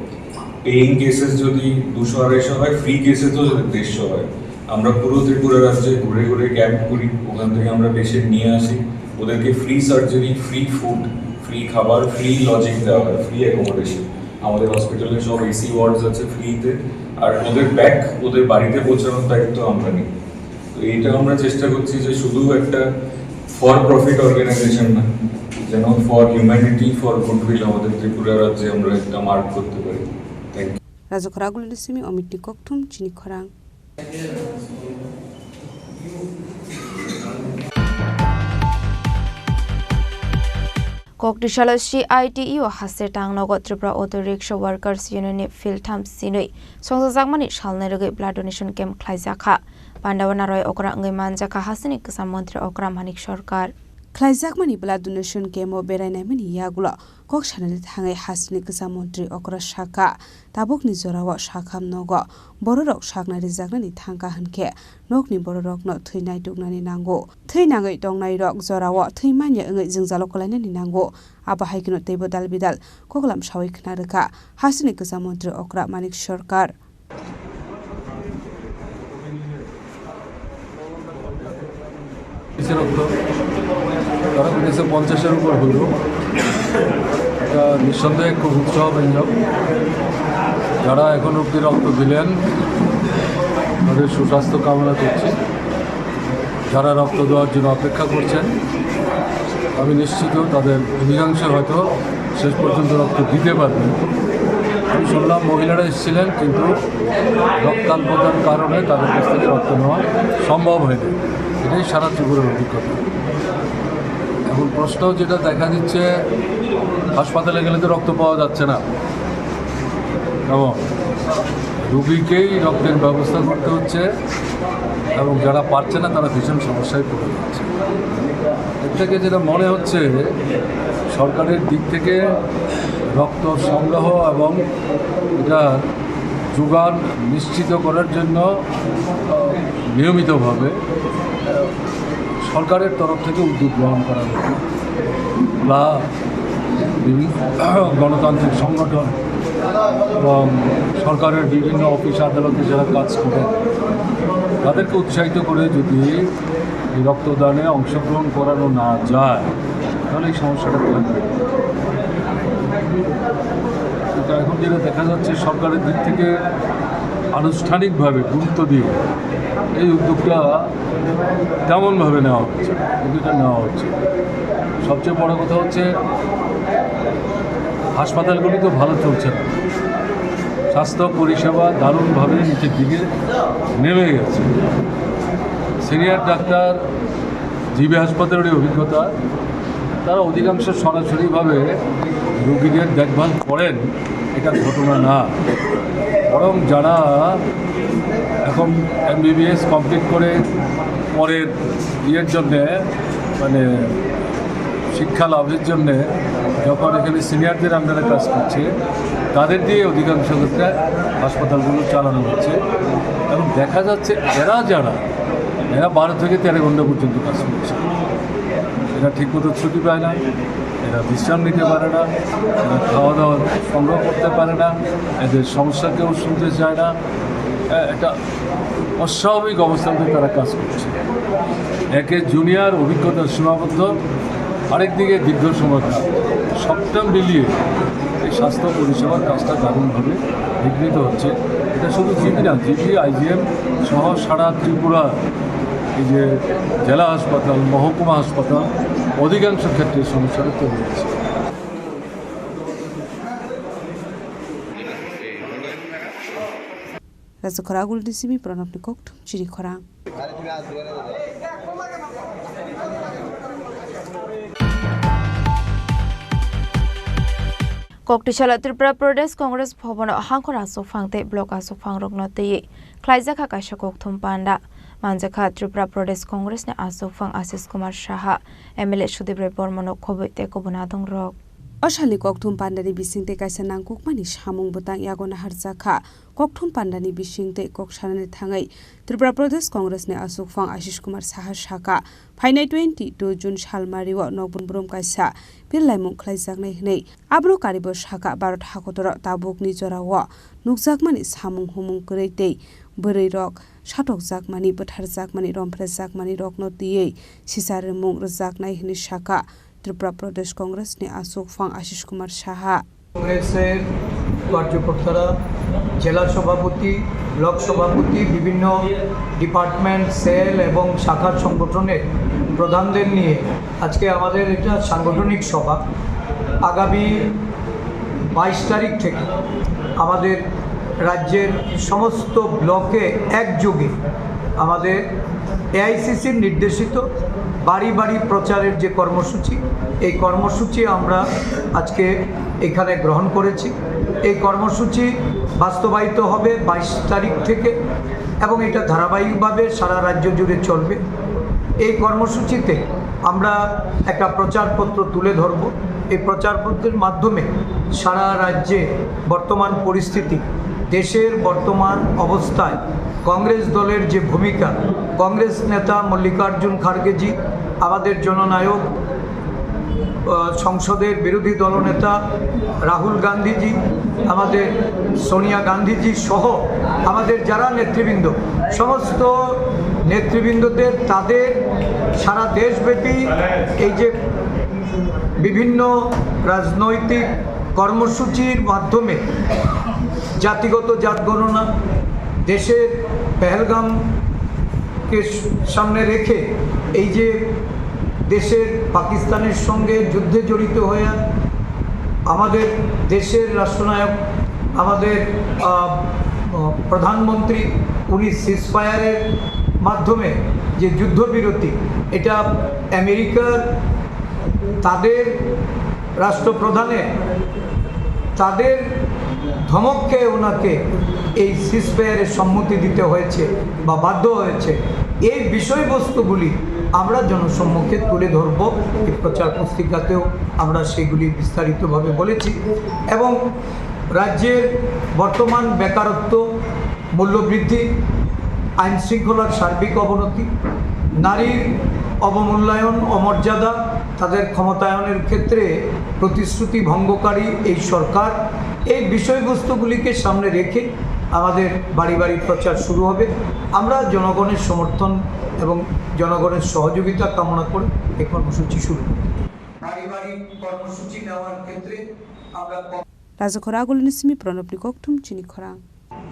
পেইং কেসেস যদি 200-250 হয় ফ্রি কেসেসও 150 হয় আমরা পুরো ত্রিপুরা রাজ্যে ঘুরে ঘুরে ক্যাম্প করি ওখান থেকে আমরা পেশেন্ট নিয়ে আসি ওদেরকে free surgery free food free খাবার ফ্রি লজিং দেওয়া হয় ফ্রি অ্যাকোমোডেশন আমাদের হসপিটালে সব এসি ওয়ার্ডস আছে ফ্রিতে আর ওদের ব্যাক ওদের বাড়িতে পৌঁছানোর দায়িত্ব আমরা নিই তো এইটা আমরা চেষ্টা করছি যে শুধু একটা ফর প্রফিট অর্গানাইজেশন না যেন ফর হিউম্যানিটি ফর গুডউইল আমাদের ত্রিপুরা রাজ্যে আমরা একটা মার্ক করতে পারি thank you Rajakharagulo Simi Omiti Koktum Chini Khorang Kokdishalo CITU Hasse Tangnogo Tripura Auto Rickshaw Workers Union Field Tham Sinui Songsakmani Shalnerge Blood Donation Camp Khlaijaka Pandawana Roy Okra Ngai Manjaka Hasini Kisam Mantri Okra Manik Sarkar Khlaijak-mani blood donation camp o berainai mani yagulo kok sanani thangai Hasini Kisam Mantri Okra Saka tabukni jorao sakham nogo bororok sakna rijaknani thangka hanke nokni bororokno thwinai tuknani nango thwinangai tongnai rok jorao thwimanya ngai jingjalo kolainani nango abahaikino teibo dalbidal koklam sawi khnarika Hasini Kisam Mantri Okra Manik Sarkar তারা বিদেশে 50-এর উপর হইল এটা নিঃসন্দেহে খুব উৎসাহব্যঞ্জক যারা এখন অব্দি রক্ত দিলেন তাদের সুস্বাস্থ্য কামনা করছি যারা রক্ত দেওয়ার জন্য অপেক্ষা করছেন আমি নিশ্চিত তাদের অধিকাংশ হয়তো শেষ পর্যন্ত রক্ত দিতে পারবেন আমি শুনলাম মহিলারা এসেছিলেন কিন্তু রক্তাল্পতার কারণে তাদের কাছ থেকে রক্ত নেওয়া সম্ভব হয়নি এটাই সারা ত্রিপুরার অভিজ্ঞতা এখন প্রশ্ন যেটা দেখা দিচ্ছে হাসপাতালে গেলে তো রক্ত পাওয়া যাচ্ছে না এবং রোগীকেই রক্তের ব্যবস্থা করতে হচ্ছে এবং যারা পারছে না তারা ভীষণ সমস্যায় পড়ে যাচ্ছে এর থেকে যেটা মনে হচ্ছে সরকারের দিক থেকে রক্ত সংগ্রহ এবং এটা যোগান নিশ্চিত করার জন্য নিয়মিতভাবে সরকারের তরফ থেকে উদ্যোগ গ্রহণ করা হচ্ছে বা বিভিন্ন গণতান্ত্রিক সংগঠন এবং সরকারের বিভিন্ন অফিস আদালতে যারা কাজ করেন তাদেরকে উৎসাহিত করে যদি এই রক্তদানে অংশগ্রহণ করানো না যায় তাহলে এই সমস্যাটা থাকবে কিন্তু এখন যেটা দেখা যাচ্ছে সরকারের দিক থেকে আনুষ্ঠানিকভাবে গুরুত্ব দিয়ে এই উদ্যোগটা তেমনভাবে নেওয়া হচ্ছে উদ্যোগটা নেওয়া হচ্ছে সবচেয়ে বড় কথা হচ্ছে হাসপাতালগুলি তো ভালো চলছে না স্বাস্থ্য পরিষেবা দারুণভাবে নিচের দিকে নেমে গেছে সিনিয়র ডাক্তার জিবি হাসপাতালের অভিজ্ঞতা তারা অধিকাংশ সরাসরিভাবে রোগীদের দেখভাল করেন এটা ঘটনা না, বরং যারা এখন MBBS কমপ্লিট করে পরের ইয়ের জন্যে মানে শিক্ষা লাভের জন্যে যখন এখানে সিনিয়রদের আন্ডারে কাজ করছে তাদের দিয়ে অধিকাংশ ক্ষেত্রে হাসপাতালগুলো চালানো হচ্ছে এবং দেখা যাচ্ছে এরা 12 থেকে 13 ঘন্টা পর্যন্ত কাজ করছে। এরা ঠিকমতো ছুটি পায় না, এরা বিশ্রাম নিতে পারে না, এরা খাওয়া দাওয়া সংগ্রহ করতে পারে না, এদের সমস্যা কেউ শুনতে চায় না। একটা অস্বাভাবিক অবস্থাতে তারা কাজ করছে। একে জুনিয়র অভিজ্ঞতা সীমাবদ্ধ, আরেকদিকে দীর্ঘ সময় কাজ, সবটা মিলিয়ে এই স্বাস্থ্য পরিষেবার কাজটা দারুণভাবে বিঘ্নিত হচ্ছে। এটা শুধু জিবি না, জিবি IGM সহ সারা ত্রিপুরা এই যে জেলা হাসপাতাল, মহকুমা হাসপাতাল অধিকাংশ ক্ষেত্রে সমস্যাটা তৈরি হচ্ছে। Raza Khoragul disimi Promotional Kokborok Chini Khorang. Koktishala Tripura Pradesh Congress Bhavan Hangkor Asok Phangte Block Asok Phangrok Notei Klaijaka Kaisha Kokthum Panda Manjaka Tripura Pradesh Congress ne Asok Phang Asis Kumar Shaha MLA Shudibre Bormano Khoboite Kobunadong Rok Ashali Kokthum Pandani Bisingte Kaisa Nangkukmani Samung Butang Yagona Harjaka Kokthum Pandani Bisingte Kokshane Thangai Tripura Pradesh Congress ne Asok Phang Ashish Kumar Saha Shaka Phainai 22 June Shalmariwa Nokbun Brom Kaisa Pirlaimung Klaijaknai hnei Abro Karibo Shaka Barot Hakotora Tabukni Jorawa Nukjakmani Samung Humung Kreitei Bwrei Rok Shatok Jakmani Bwthar Jakmani Romphre Jakmani Rokno Tiei Sisaremung Rjaknai hni Shaka Tripura Pradesh Congress ne Asok Phang Ashish Kumar Shaha কংগ্রেসের কার্যকর্তারা জেলা সভাপতি block সভাপতি বিভিন্ন department sell এবং শাখার সংগঠনের প্রধানদের নিয়ে আজকে আমাদের এটা সাংগঠনিক সভা আগামী 22 তারিখ থেকে আমাদের রাজ্যের সমস্ত ব্লকে একযোগে আমাদের AICCর নির্দেশিত বাড়ি বাড়ি প্রচারের যে কর্মসূচি এই কর্মসূচি আমরা আজকে এখানে গ্রহণ করেছি। এই কর্মসূচি বাস্তবায়িত হবে 22 তারিখ থেকে এবং এটা ধারাবাহিকভাবে সারা রাজ্য জুড়ে চলবে। এই কর্মসূচিতে আমরা একটা প্রচারপত্র তুলে ধরব। এই প্রচারপত্রের মাধ্যমে সারা রাজ্যে বর্তমান পরিস্থিতি, দেশের বর্তমান অবস্থায় কংগ্রেস দলের যে ভূমিকা, কংগ্রেস নেতা মল্লিকার্জুন খাড়গেজি, আমাদের জননায়ক সংসদের বিরোধী দলনেতা রাহুল গান্ধীজি, আমাদের সোনিয়া গান্ধীজি সহ আমাদের যারা নেতৃবৃন্দ, সমস্ত নেতৃবৃন্দদের তাদের সারা দেশব্যাপী এই যে বিভিন্ন রাজনৈতিক কর্মসূচির মাধ্যমে জাতিগত জাতগণনা, দেশের পেহেলগামকে সামনে রেখে এই যে দেশের পাকিস্তানের সঙ্গে যুদ্ধে জড়িত হয়ে আমাদের দেশের রাষ্ট্রনায়ক, আমাদের প্রধানমন্ত্রী উনি সিজফায়ারের মাধ্যমে যে যুদ্ধবিরতি, এটা আমেরিকার তাদের রাষ্ট্রপ্রধানের তাদের ধমক খেয়ে ওনাকে এই সিজফায়ারের সম্মতি দিতে হয়েছে বা বাধ্য হয়েছে। এই বিষয়বস্তুগুলি আমরা জনসম্মুখে তুলে ধরব। এই প্রচার পুস্তিকাতেও আমরা সেগুলি বিস্তারিতভাবে বলেছি এবং রাজ্যের বর্তমান বেকারত্ব, মূল্যবৃদ্ধি, আইন শৃঙ্খলার সার্বিক অবনতি, নারীর অবমূল্যায়ন, অমর্যাদা, তাদের ক্ষমতায়নের ক্ষেত্রে প্রতিশ্রুতি ভঙ্গকারী এই সরকার, এই বিষয়বস্তুগুলিকে সামনে রেখে আমাদের বাড়ি বাড়ি প্রচার শুরু হবে। আমরা জনগণের সমর্থন এবং জনগণের সহযোগিতা কামনা করে এই কর্মসূচি শুরু করি। বাড়ি বাড়ি কর্মসূচি নেওয়ার ক্ষেত্রে আমরা Raza Khoragul disimi Promotional Kokborok Chini Khorang.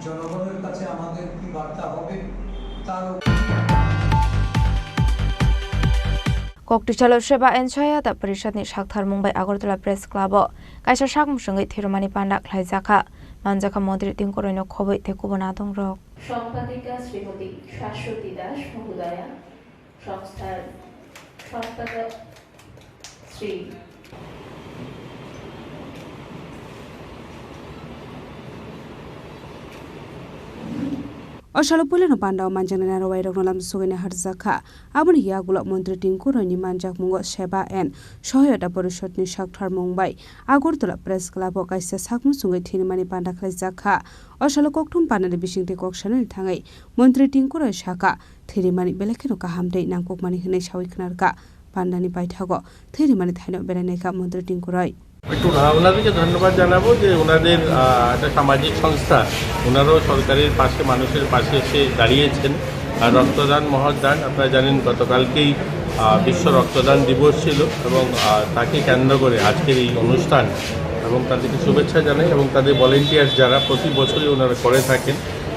জনগণের কাছে আমাদের কি বার্তা হবে তার Koktishala Sheba Enchayata Parishadni Shakthar Mumbai Agartala Press Club Kaisa Shakmshangai Thirumani Panda Klaijaka Manjaka Modri Tinkorino Khoboite Kobunadong Rok সম্পাদিকা শ্রীমতী শাশ্বতী দাস মহোদয়া, সংস্থার সম্পাদক 3. Osalapuleno pandao manjana rawai rognalam sugene harjaka abon yagulo mantri tingku roni manjak mungo seba en sohoyota porishotni sakthar mungbai agortola press club o kaisa sakmu sungai thinimani panda khlaijaka osalo kokthum panani bisingte koksanel thangai mantri tingku roi saka thirimani belekeno kahamdei nangkokmani hinai sawi khnarka pandani paithago thirimani thaino beraneka mantri tingku roi একটু ওনাদেরকে ধন্যবাদ জানাবো যে ওনাদের একটা সামাজিক সংস্থা ওনারাও সরকারের পাশে মানুষের পাশে এসে দাঁড়িয়েছেন আর রক্তদান মহৎদান আপনারা জানেন গতকালকেই বিশ্ব রক্তদান দিবস ছিল এবং তাকে কেন্দ্র করে আজকের এই অনুষ্ঠান এবং তাদেরকে শুভেচ্ছা জানাই এবং তাদের ভলেন্টিয়ার্স যারা প্রতি বছরই ওনারা করে থাকেন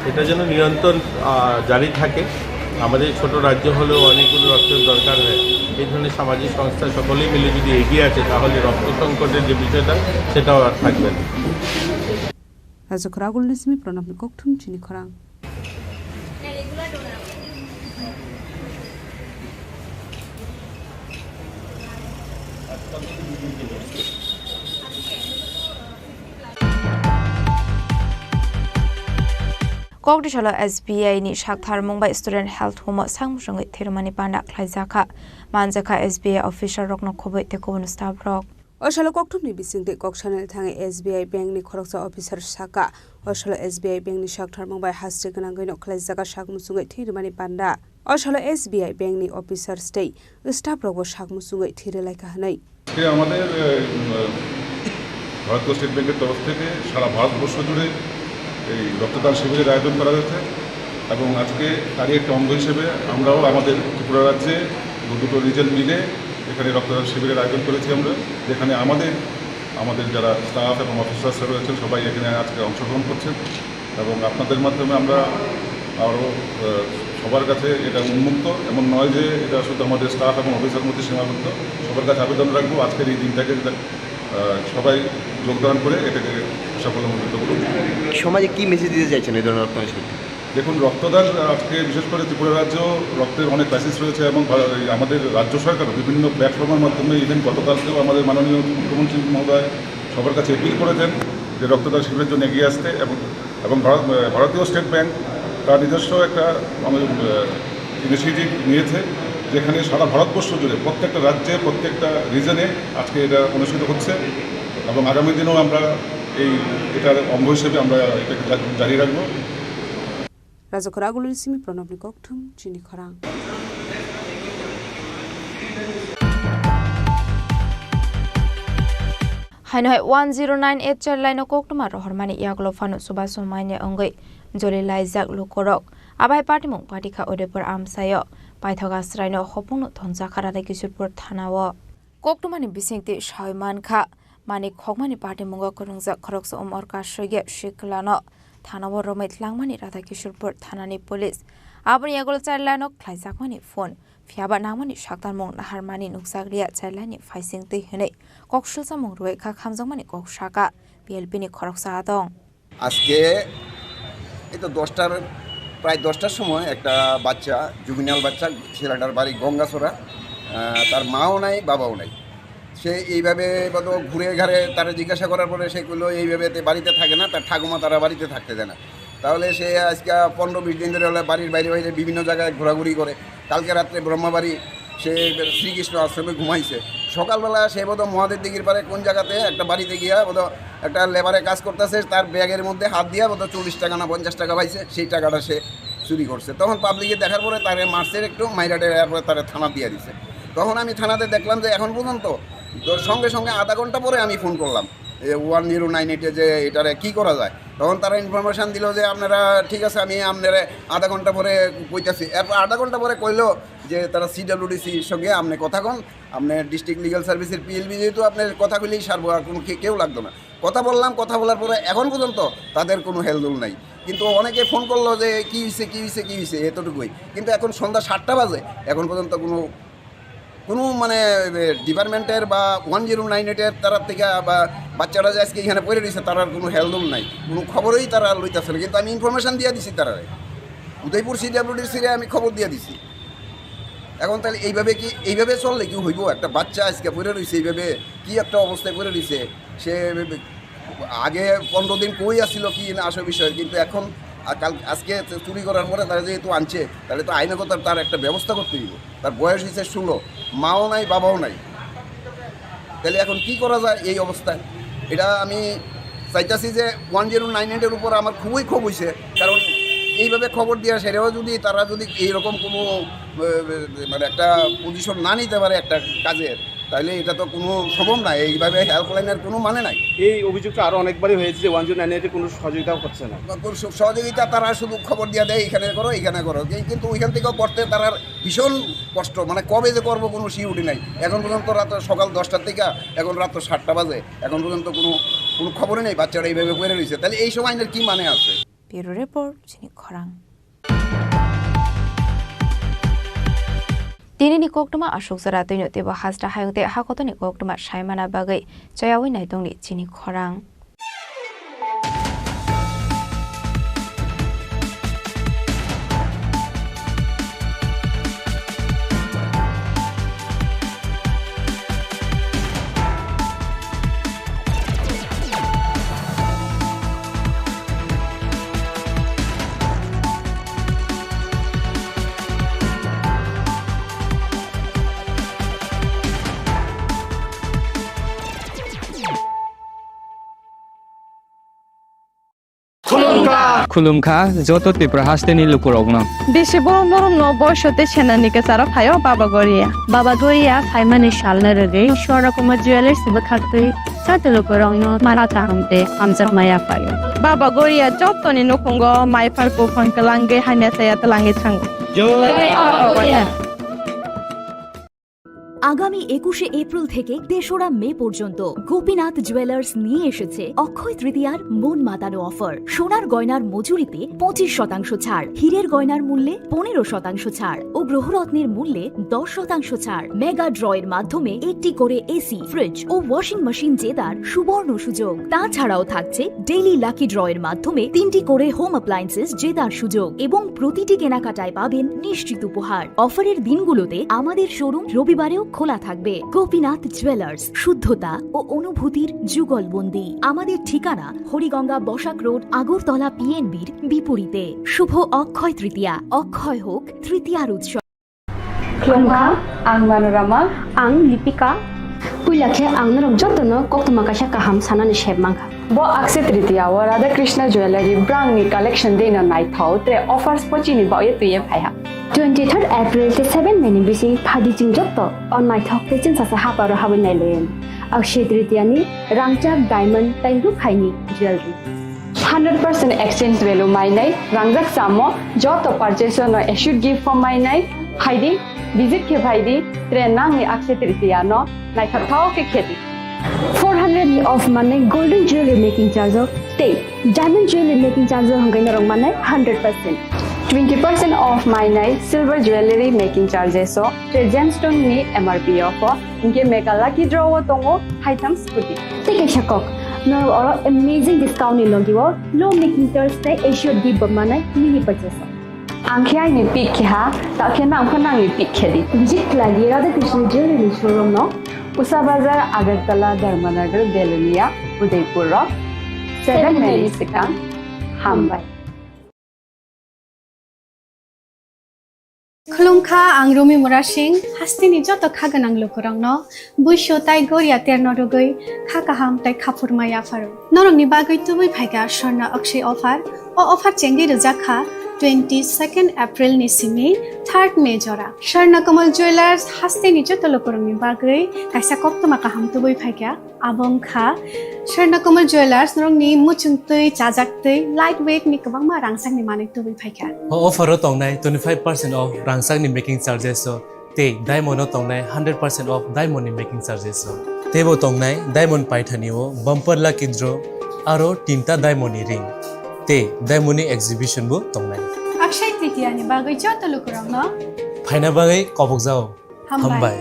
এটা যেন নিরন্তর জারি থাকে আমাদের ছোট রাজ্য হলেও অনেকগুলো রক্তের দরকার হয় এই ধরনের সামাজিক সংস্থা সকলেই মিলে যদি এগিয়ে আছে তাহলে রক্ত সংকটের যে বিষয়টা সেটাও আর থাকবে না রাজকরাগুল নিসমি প্রণব কোকঠুম চিনি খরাং Kokdishalo SBI ni Shakthar Mumbai Student Health Home Sangmusungai Thirumani Panda Khlaijaka Manjaka SBI official rokno khoboi te kobun staff rok Osalo kokthum ni bisingte koksanel thangai SBI bank ni khoroksa officer saka Osalo SBI bank ni Shakthar Mumbai hasri ganangai no Khlaijaka Sangmusungai Thirumani Panda Osalo SBI bank ni officer stay staff rok Sangmusungai Thirelai kahnai আমাদের ভারতীয় state ব্যাংকের তরফ থেকে সারা ভারতবর্ষ জুড়ে এই রক্তদান শিবিরের আয়োজন করা হয়েছে এবং আজকে তারই একটা অঙ্গ হিসেবে আমরাও আমাদের ত্রিপুরা রাজ্যে দুটো রিজন মিলে এখানে রক্তদান শিবিরের আয়োজন করেছি আমরা যেখানে আমাদের যারা স্টাফ এবং অফিসার্সরা রয়েছেন সবাই এখানে আজকে অংশগ্রহণ করছেন এবং আপনাদের মাধ্যমে আমরা আরও সবার কাছে এটা উন্মুক্ত এমন নয় যে এটা শুধু আমাদের স্টাফ এবং অফিসার মধ্যে সীমাবদ্ধ সবার কাছে আবেদন রাখবো আজকের এই দিনটাকে সবাই যোগদান করে এটাকে সাফল্যমণ্ডিত করুন সমাজে কি মেসেজ দিতে চাইছেন এই ধরনের রক্তদান শিবির দেখুন রক্তদান আজকে বিশেষ করে ত্রিপুরা রাজ্য রক্তের অনেক ক্রাইসিস রয়েছে এবং আমাদের রাজ্য সরকার বিভিন্ন প্ল্যাটফর্মের মাধ্যমে ইভেন গতকালকেও আমাদের মাননীয় মুখ্যমন্ত্রী মহোদয় সবার কাছে অ্যাপিল করেছেন যে রক্তদান শিবিরের জন্য এগিয়ে আসতে এবং ভারতীয় স্টেট ব্যাংক তার নিজস্ব একটা ইনিশিয়েটিভ নিয়েছে যেখানে সারা ভারতবর্ষ জুড়ে প্রত্যেকটা রাজ্যে প্রত্যেকটা রিজনে আজকে এটা অনুষ্ঠিত হচ্ছে এবং আগামী দিনেও আমরা এটার অঙ্গ হিসেবে আমরা এটাকে জারি রাখবো রাজকরাগুল নিসমি প্রণব কোকঠুম চিনি খরাং Hanoi 1098 charlaino koktuma rohormani yaglo fanu subaso maine ongai joli laijak lukorok abai party mong party kha odepur amsayo paithoga sraino hopungno thonja kharade kisurpur thanao koktumani bisingti shaiman kha mani khokmani party mongo korungjak khoroksa omorka shoge shiklano thanao romai tlangmani radha kisurpur thanani police aboni yaglo charlaino khlaijakmani phone Fiaba namani Shakthar Mong Naharmani Nuksagria Charlani Faising Te Hene Kokshulsa Mong Rueka Kamzamani Kok Shaka PLP Khoroksa Adong আজকে এই তো প্রায় 10টার সময় একটা বাচ্চা জুভিনাল বাচ্চা ছেলেটার বাড়ি গঙ্গাছড়া তার মাও নাই বাবাও নাই সে এইভাবে ঘুরে ঘাড়ে তারা জিজ্ঞাসা করার পরে সে কইলো এইভাবে বাড়িতে থাকে না তার ঠাকুমা তারা বাড়িতে থাকতে দেয় না তাহলে সে আজকে 15-20 দিন ধরে বাড়ির বাইরে বাইরে বিভিন্ন জায়গায় ঘোরাঘুরি করে কালকে রাত্রে ব্রহ্মাবাড়ি সে শ্রীকৃষ্ণ আশ্রমে ঘুমাইছে সকালবেলা সে বোধহয় মহাদেব দিঘির পারে কোন জায়গাতে একটা বাড়িতে গিয়া বোধহয় একটা লেবারে কাজ করতেছে তার ব্যাগের মধ্যে হাত দিয়া বোধহয় 40 টাকা না 50 টাকা পাইছে সেই টাকাটা সে চুরি করছে তখন পাবলিকে দেখার পরে তারে মার্চের একটু মাইরাটে এরপরে তারা থানা দিয়ে দিছে তখন আমি থানাতে দেখলাম যে এখন পর্যন্ত সঙ্গে সঙ্গে আধা ঘন্টা পরে আমি ফোন করলাম 1098-এ যে এটারে কী করা যায় তখন তারা ইনফরমেশান দিল যে আপনারা ঠিক আছে আমি আপনারা আধা ঘন্টা পরে কইতাছি এরপর আধা ঘন্টা পরে কইলো যে তারা CWDCর সঙ্গে আপনি কথা কন আপনি ডিস্ট্রিক্ট লিগাল সার্ভিসের PLB যেহেতু আপনার কথাগুলিই সারবো আর কোনো কেউ লাগতো না কথা বললাম কথা বলার পরে এখন পর্যন্ত তাদের কোনো হেলদোল নাই কিন্তু অনেকে ফোন করলো যে কী হয়েছে এতটুকুই কিন্তু এখন সন্ধ্যা 7টা বাজে এখন পর্যন্ত কোনো মানে ডিপার্টমেন্টের বা 1098-এর তারার থেকে বা বাচ্চারা যে আজকে এখানে পড়ে রয়েছে তারার কোনো হেলদোল নাই কোনো খবরই তারা লইতেছে না কিন্তু আমি ইনফরমেশান দিয়ে দিছি তারা উদয়পুর CWDC-রে আমি খবর দিয়ে দিছি এখন তাহলে এইভাবে চললে কি হইব? একটা বাচ্চা আজকে পড়ে রয়েছে, এইভাবে কি একটা অবস্থায় পড়ে রয়েছে, সে আগে 15 দিন কই আসছিল কি না আসল বিষয়, কিন্তু এখন আজকে চুরি করার পরে তারা যেহেতু আনছে, তাহলে তো আইনগত তার একটা ব্যবস্থা করতে দিব। তার বয়স হয়েছে 16, মাও নাই বাবাও নাই, তাহলে এখন কি করা যায় এই অবস্থায়? এটা আমি চাইতেছি যে 1098-এর উপর আমার খুবই ক্ষোভ হয়েছে, কারণ এইভাবে খবর দেওয়া সেটাও যদি তারা যদি এইরকম কোনো মানে একটা পজিশন না নিতে পারে একটা কাজের, তাহলে এটা তো কোনো সম্ভব না। এইভাবে হেল্পলাইনের কোনো মানে নাই। এই অভিযোগটা আরও অনেকবারই হয়েছে যে 1098 কোনো সহযোগিতাও করছে না। সহযোগিতা তারা শুধু খবর দিয়ে দেয় এখানে করো এখানে করো, কিন্তু ওইখান থেকেও করতে তারা ভীষণ কষ্ট, মানে কবে যে করবো কোনো সিউটি নাই। এখন পর্যন্ত রাত সকাল 10টার থেকে এখন রাত 7টা বাজে, এখন পর্যন্ত কোনো খবরই নেই বাচ্চারা এইভাবে পড়ে রয়েছে, তাহলে এই সময় কি মানে আছে? ব্যুরো রিপোর্ট চিনি খরাং। दिनैनि कोकटमा अशोक जरा दैनो तेबो हाजरा हायंते हाखतनि कोकटमा सायमाना बागै जयावै नायदंनि चिनि खरां। खुलुमखा जत त्रिपुरा हास्टेनि लुकुरगनो बेसे बरम बरम न बयसते सेनानिके सारा फायो बाबा गोरिया फाइमानि शालने रगे शरकमा ज्वेलर्स बखातै साते लुकुरगनो माराता हमते हमजक माया फायो बाबा गोरिया जतनि नखंगो माइफारको फनकलांगे हाने साया तलांगे थांग আগামী 21শে এপ্রিল থেকে 3রা মে পর্যন্ত গোপীনাথ জুয়েলার্স নিয়ে এসেছে অক্ষয় তৃতীয়ার মন মাতানো অফার। সোনার গয়নার মজুরিতে 25% ছাড়, হীরের গয়নার মূল্যে 15% ছাড় ও গ্রহরত্নের মূল্যে 10% ছাড়। মেগা ড্রয়ের মাধ্যমে একটি করে এসি, ফ্রিজ ও ওয়াশিং মেশিন জেতার সুবর্ণ সুযোগ। তাছাড়াও থাকছে ডেইলি লাকি ড্রয়ের মাধ্যমে 3টি করে হোম অ্যাপ্লায়েন্সেস জেতার সুযোগ এবং প্রতিটি কেনাকাটায় পাবেন নিশ্চিত উপহার। অফারের দিনগুলোতে আমাদের শোরুম রবিবারেও খোলা থাকবে। গোপীনাথ জুয়েলার্স, শুদ্ধতা ও অনুভূতির যুগলবন্দি। আমাদের ঠিকানা হরিগঙ্গা বসাক রোড, আগরতলা পিএনবির বিপরীতে। শুভ অক্ষয় তৃতীয়া, অক্ষয় হোক তৃতীয়ার উৎসব। खुलुमखा आं मनोरमा आं लिपिका पुइलाखे आं नरम जतनो कोक्तमा काशा काहाम सानानि शेबमांखा बो अक्षय तृतीया व राधा कृष्ण ज्वेलरी ब्रांगनि कलेक्शन देना नाइथाव त्रे ऑफर्स पचिनि बाये तुये फाया 23 एप्रिल ते 7 मेनि बिसि फादि चिं जत्तो ऑन माय थॉक ते चिं सासा हापारो हाबन नाइलेन अक्षय तृतीया नि रांगचाक डायमंड ताइरु खाइनि ज्वेलरी 100% एक्सचेंज वैल्यू माइनाय रांगजाक सामो जतो परचेस नो एशुड गिफ्ट फॉर माइनाय हाइदि विजिट के भाईदी त्रे नांगनि अक्षय तृतीया नो नाइथाव के खेती 400 ऑफ माने गोल्डन ज्वेलरी मेकिंग चार्ज ते डायमंड ज्वेलरी मेकिंग चार्ज हंगैन रंग माने 100% 20% ऑफ माइनाय सिल्वर ज्वेलरी मेकिंग चार्जेस ते जेमस्टोन नि एमआरपी ऑफ इनके मेगा लकी ड्रॉ तंगो हाइथम स्कूटी टेके शकक नो और अमेजिंग डिस्काउंट नि लगिवो लो मेकिंग चार्ज ते एशियड गिफ्ट माने मिनी परचेस आंखिया नि पिक खा ताखे नाम खनांगनि पिक खेदी जित लागि राधा कृष्ण ज्वेलरी शोरूम नो उषा बाजार आगरतला धर्मनगर बेलनिया उदयपुर 7 मेरी सिकां हामबाय खुलुमखा आं रमि मुरा सिंह हास्तिनि जत खागोनां लोकरंनो बुइसो ताइ गोरिया तेरनरुगै खाकाहाम ताइ खाफुरमाया फारो नरंनि बागै तुबै फाइगा स्वर्ण अक्षय ऑफर ओ ऑफर चेंगि रजाखा 22 एप्रिल नि सिमी 3 मे जरा स्वर्ण कमल ज्वेलर्स हास्तिनि जत लोकरंनि बागै काइसा कप्तमा काहाम तुबै फाइगा आबंखा स्वर्ण कमल ज्वेलर्स नरंनि मुचुंतै चाजाक्तै लाइट वेट नि गोबां मा रांसांनि माने तुबै फाइगा ऑफर तंनाय 25% ऑफ रांसांनि मेकिंग चार्जेस ते डायमंड तंनाय 100% ऑफ डायमंड नि मेकिंग चार्जेस तेबो तंनाय डायमंड पाइथानिओ बम्पर लाकी ड्र आरो 3टा डायमंड नि रिंग ते डायमंड नि एग्जिबिशन बो तंनाय अक्षय तृतीया नि बागै जत लोकरंनो फाइना बागै कबक जाओ हमबाय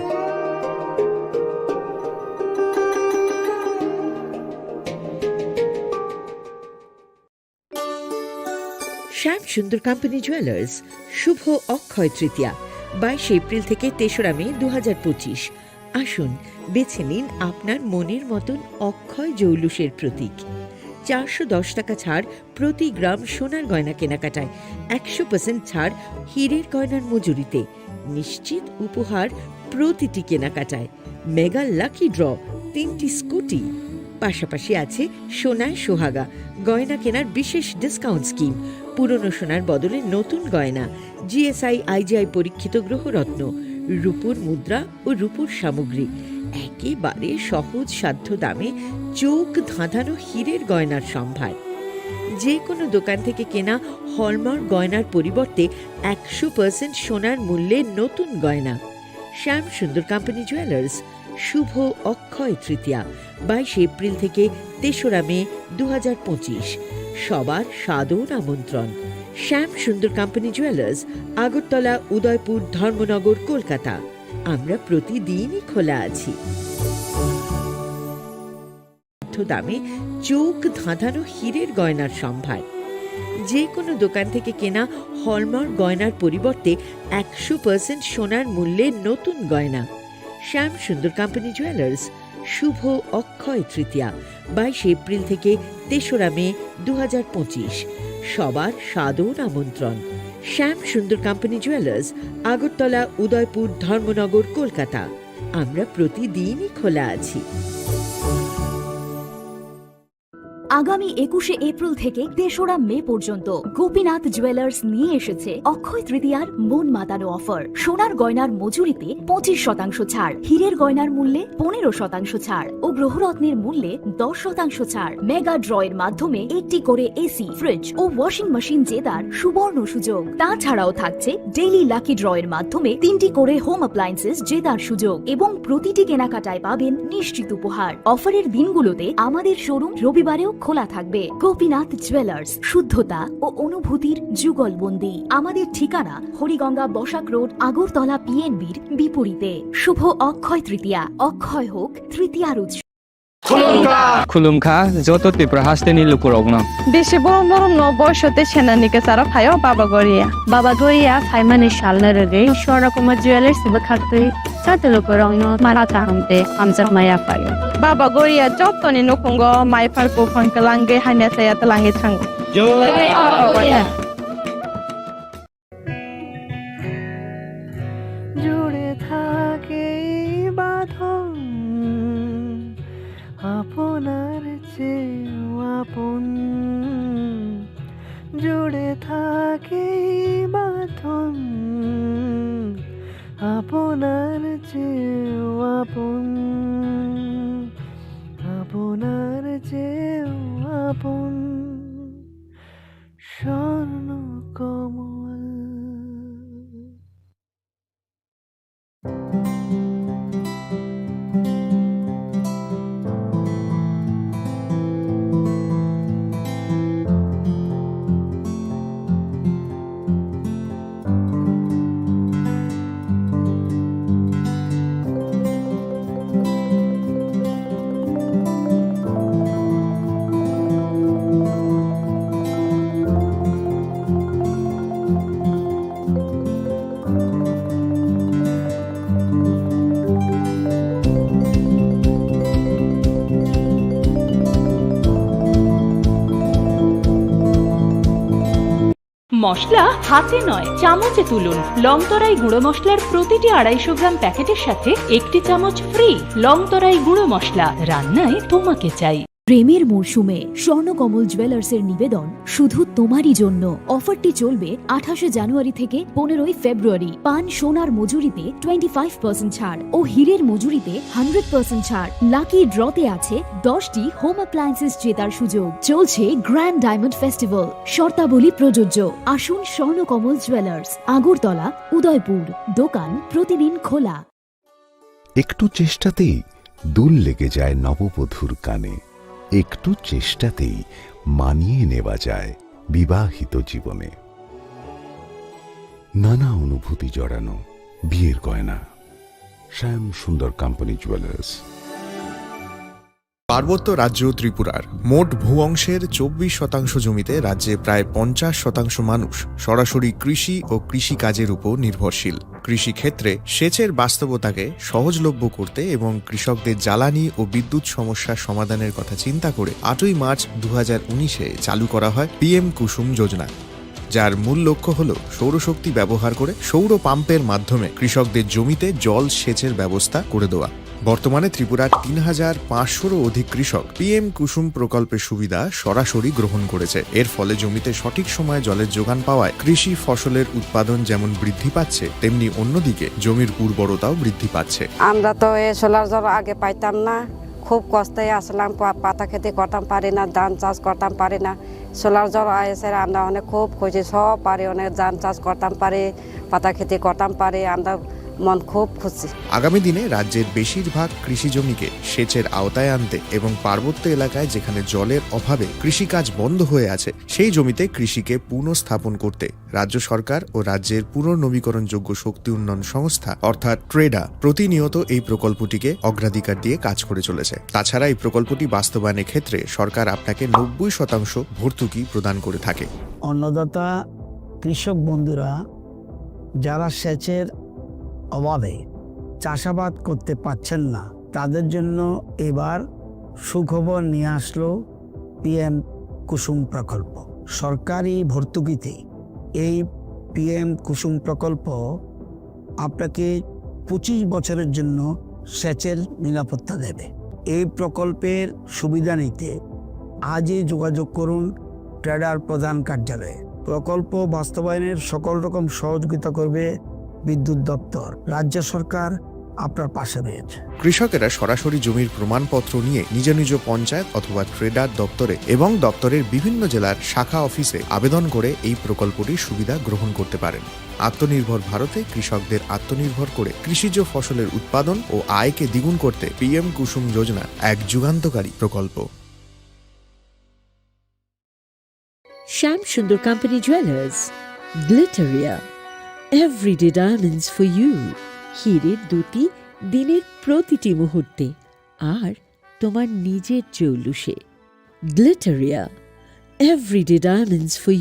श्याम सुंदर कंपनी ज्वेलर्स शुभ अक्षय तृतीया 22 এপ্রিল থেকে 3রা মে 2025। আসুন বেছে নিন আপনার মনের মতন অক্ষয় জৌলুসের প্রতীক। 410 টাকা ছাড় প্রতি গ্রাম সোনার গয়না কেনাকাটায়, 100% ছাড় হীরের গয়নার মজুরিতে, নিশ্চিত উপহার প্রতিটি কেনাকাটায়, মেগা লাকি ড্র 3টি স্কুটি। পাশাপাশি আছে সোনায় সোহাগা গয়না কেনার বিশেষ ডিসকাউন্ট স্কিম, পুরনো সোনার বদলে নতুন গয়না, জিএসআই আইজিআই পরীক্ষিত গ্রহরত্ন, রূপোর মুদ্রা ও রূপোর সামগ্রী, একেবারে সহজ সাধ্য দামে চোখ ধাঁধানো হীরের গয়নার সম্ভার। যে কোনো দোকান থেকে কেনা হলমার্ক গয়নার পরিবর্তে 100% সোনার মূল্যে নতুন গয়না। শ্যাম সুন্দর কোম্পানি জুয়েলার্স, শুভ অক্ষয় তৃতীয়া 22 এপ্রিল থেকে 3রা মে 2025। সবার সাদর আমন্ত্রণ। শ্যাম সুন্দর কোম্পানি জুয়েলার্স, আগরতলা, উদয়পুর, ধর্মনগর, কলকাতা। আমরা প্রতিদিনই খোলা আছি। দামে চোখ ধাঁধানো হীরের গয়নার সম্ভার। যে কোনো দোকান থেকে কেনা হলমার্ক গয়নার পরিবর্তে 100% সোনার মূল্যে নতুন গয়না। শ্যাম সুন্দর কোম্পানি জুয়েলার্স, শুভ অক্ষয় তৃতীয়া 22 এপ্রিল থেকে 3রা মে 2025। সবার সাদর আমন্ত্রণ। শ্যাম সুন্দর কোম্পানি জুয়েলার্স, আগরতলা, উদয়পুর, ধর্মনগর, কলকাতা। আমরা প্রতিদিনই খোলা আছি। আগামী 21 এপ্রিল থেকে 3রা মে পর্যন্ত গোপীনাথ জুয়েলার্স নিয়ে এসেছে অক্ষয় তৃতীয়ার মন মাতানো অফার। সোনার গয়নার মজুরিতে 25% ছাড়, হীরের গয়নার মূল্যে 15% ছাড় ও গ্রহরত্নের মূল্যে 10% ছাড়। মেগা ড্রয়ের মাধ্যমে একটি করে এসি, ফ্রিজ ও ওয়াশিং মেশিন জেতার সুবর্ণ সুযোগ। তাছাড়াও থাকছে ডেইলি লাকি ড্রয়ের মাধ্যমে 3টি করে হোম অ্যাপ্লায়েন্সেস জেতার সুযোগ এবং প্রতিটি কেনাকাটায় পাবেন নিশ্চিত উপহার। অফারের দিনগুলোতে আমাদের শোরুম রবিবারেও খোলা থাকবে। গোপীনাথ জুয়েলার্স, শুদ্ধতা ও অনুভূতির যুগলবন্দি। আমাদের ঠিকানা হরিগঙ্গা বসাক রোড, আগরতলা পিএনবির বিপরীতে। শুভ অক্ষয় তৃতীয়া, অক্ষয় হোক তৃতীয়ার উৎসব। খুলুমখা যত ত্রিপুরা হাসতেনি লুকুরগ্ন বেশি বড় বড় বয়সতে সেনানিকে সারা ফায়ও বাবা গরিয়া সাইমানি শালনারে সরকমা জুয়েলার্স সিবা খাতে চাতে লুকুরগ্ন মারা তাহমতে আমজা মায়া ফায়ো বাবা গরিয়া যতনি নকুঙ্গ মাইফার কো ফনকলাঙ্গে হাইনা সায়া তলাঙ্গে থাঙ্গ জুড়ে থাকে বাঁধন আপনার চেয়েও আপন, জুড়ে থাকে বাঁধন আপনার চেয়েও আপন, আপনার চেয়েও আপন স্বর্ণ কমল। মশলা হাতে নয় চামচে তুলুন। লংতরাই গুঁড়ো মশলার প্রতিটি 250 গ্রাম প্যাকেটের সাথে 1টি চামচ ফ্রি। লংতরাই গুঁড়ো মশলা, রান্নায় তোমাকে চাই। প্রেমের মরশুমে স্বর্ণকমল জুয়েলার্সের নিবেদন শুধু তোমারই জন্য। অফারটি চলবে 28 জানুয়ারি থেকে 15 ফেব্রুয়ারি। পান সোনার মজুরিতে 25% ছাড় ও হীরের মজুরিতে 100% ছাড়। লাকি ড্রতে আছে 10টি হোম অ্যাপ্লায়েন্সেস জেতার সুযোগ। চলছে গ্র্যান্ড ডায়মন্ড ফেস্টিভ্যাল, শর্তাবলী প্রযোজ্য। আসুন স্বর্ণকমল জুয়েলার্স, আগরতলা, উদয়পুর। দোকান প্রতিদিন খোলা। একটু চেষ্টাতেই দুল লেগে যায় নববধূর কানে, একটু চেষ্টাতেই মানিয়ে নেওয়া যায় বিবাহিত জীবনে। নানা অনুভূতি জড়ানো বিয়ের গয়না। শ্যাম সুন্দর কোম্পানি জুয়েলার্স। পার্বত্য রাজ্য ত্রিপুরার মোট ভূ অংশের 24% জমিতে রাজ্যে প্রায় 50% মানুষ সরাসরি কৃষি ও কৃষিকাজের উপর নির্ভরশীল। কৃষিক্ষেত্রে সেচের বাস্তবতাকে সহজলভ্য করতে এবং কৃষকদের জ্বালানি ও বিদ্যুৎ সমস্যা সমাধানের কথা চিন্তা করে 8ই মার্চ 2019-এ চালু করা হয় PM কুসুম যোজনা, যার মূল লক্ষ্য হল সৌরশক্তি ব্যবহার করে সৌর পাম্পের মাধ্যমে কৃষকদের জমিতে জল সেচের ব্যবস্থা করে দেওয়া। বর্তমানে ত্রিপুরার 3,500-রও অধিক কৃষক PM কুসুম প্রকল্পের সুবিধা সরাসরি গ্রহণ করেছে। এর ফলে জমিতে সঠিক সময়ে জলের যোগান পাওয়ায় কৃষি ফসলের উৎপাদন যেমন বৃদ্ধি পাচ্ছে, তেমনি অন্যদিকে জমির উর্বরতাও বৃদ্ধি পাচ্ছে। আমরা তো এই সোলার জল আগে পাইতাম না, খুব কষ্টে আসলাম, পাতা খেতে করতাম পারি না, ধান চাষ করতাম পারি না। সোলার জল এসে আমরা অনেক খুব খুশি, সব পারি, অনেক ধান চাষ করতাম পারি, পাতা খেতে করতাম পারি, আমরা মন খুব খুশি। আগামী দিনে রাজ্যের বেশিরভাগ কৃষি জমিকে সেচের আওতায় আনতে এবং পার্বত্য এলাকায় যেখানে জলের অভাবে কৃষিকাজ বন্ধ হয়ে আছে, সেই জমিতে কৃষিকে পুনঃস্থাপন করতে রাজ্য সরকার ও রাজ্যের পুনর্নবীকরণযোগ্য শক্তি উন্নয়ন সংস্থা অর্থাৎ ট্রেডা প্রতিনিয়ত এই প্রকল্পটিকে অগ্রাধিকার দিয়ে কাজ করে চলেছে। তাছাড়া এই প্রকল্পটি বাস্তবায়নের ক্ষেত্রে সরকার আপনাকে 90% ভর্তুকি প্রদান করে থাকে। অন্নদাতা কৃষক বন্ধুরা যারা সেচের অভাবে চাষাবাদ করতে পারছেন না, তাদের জন্য এবার সুখবর নিয়ে আসলো PM কুসুম প্রকল্প। সরকারি ভর্তুকিতে এই PM কুসুম প্রকল্প আপনাকে 25 বছরের জন্য সেচের নিরাপত্তা দেবে। এই প্রকল্পের সুবিধা নিতে আজই যোগাযোগ করুন ট্রেডার প্রধান কার্যালয়ে। প্রকল্প বাস্তবায়নের সকল রকম সহযোগিতা করবে বিদ্যুৎ দপ্তর। রাজ্য সরকার আপনার পাশে রয়েছে। কৃষকেরা সরাসরি জমির প্রমাণপত্র নিয়ে নিজ নিজ পঞ্চায়েত অথবা ট্রেডার দপ্তরে এবং দপ্তরের বিভিন্ন জেলার শাখা অফিসে আবেদন করে এই প্রকল্পটির সুবিধা গ্রহণ করতে পারেন। আত্মনির্ভর ভারতে কৃষকদের আত্মনির্ভর করে কৃষিজ ফসলের উৎপাদন ও আয়কে দ্বিগুণ করতে PM কুসুম যোজনা এক যুগান্তকারী প্রকল্প। Shyam Sundar company jewellers, Glitteria, everyday diamonds for you. হীরের দুটি দিনের প্রতিটি মুহূর্তে আর তোমার নিজের জৌলুসে। Glitteria, everyday diamonds for you.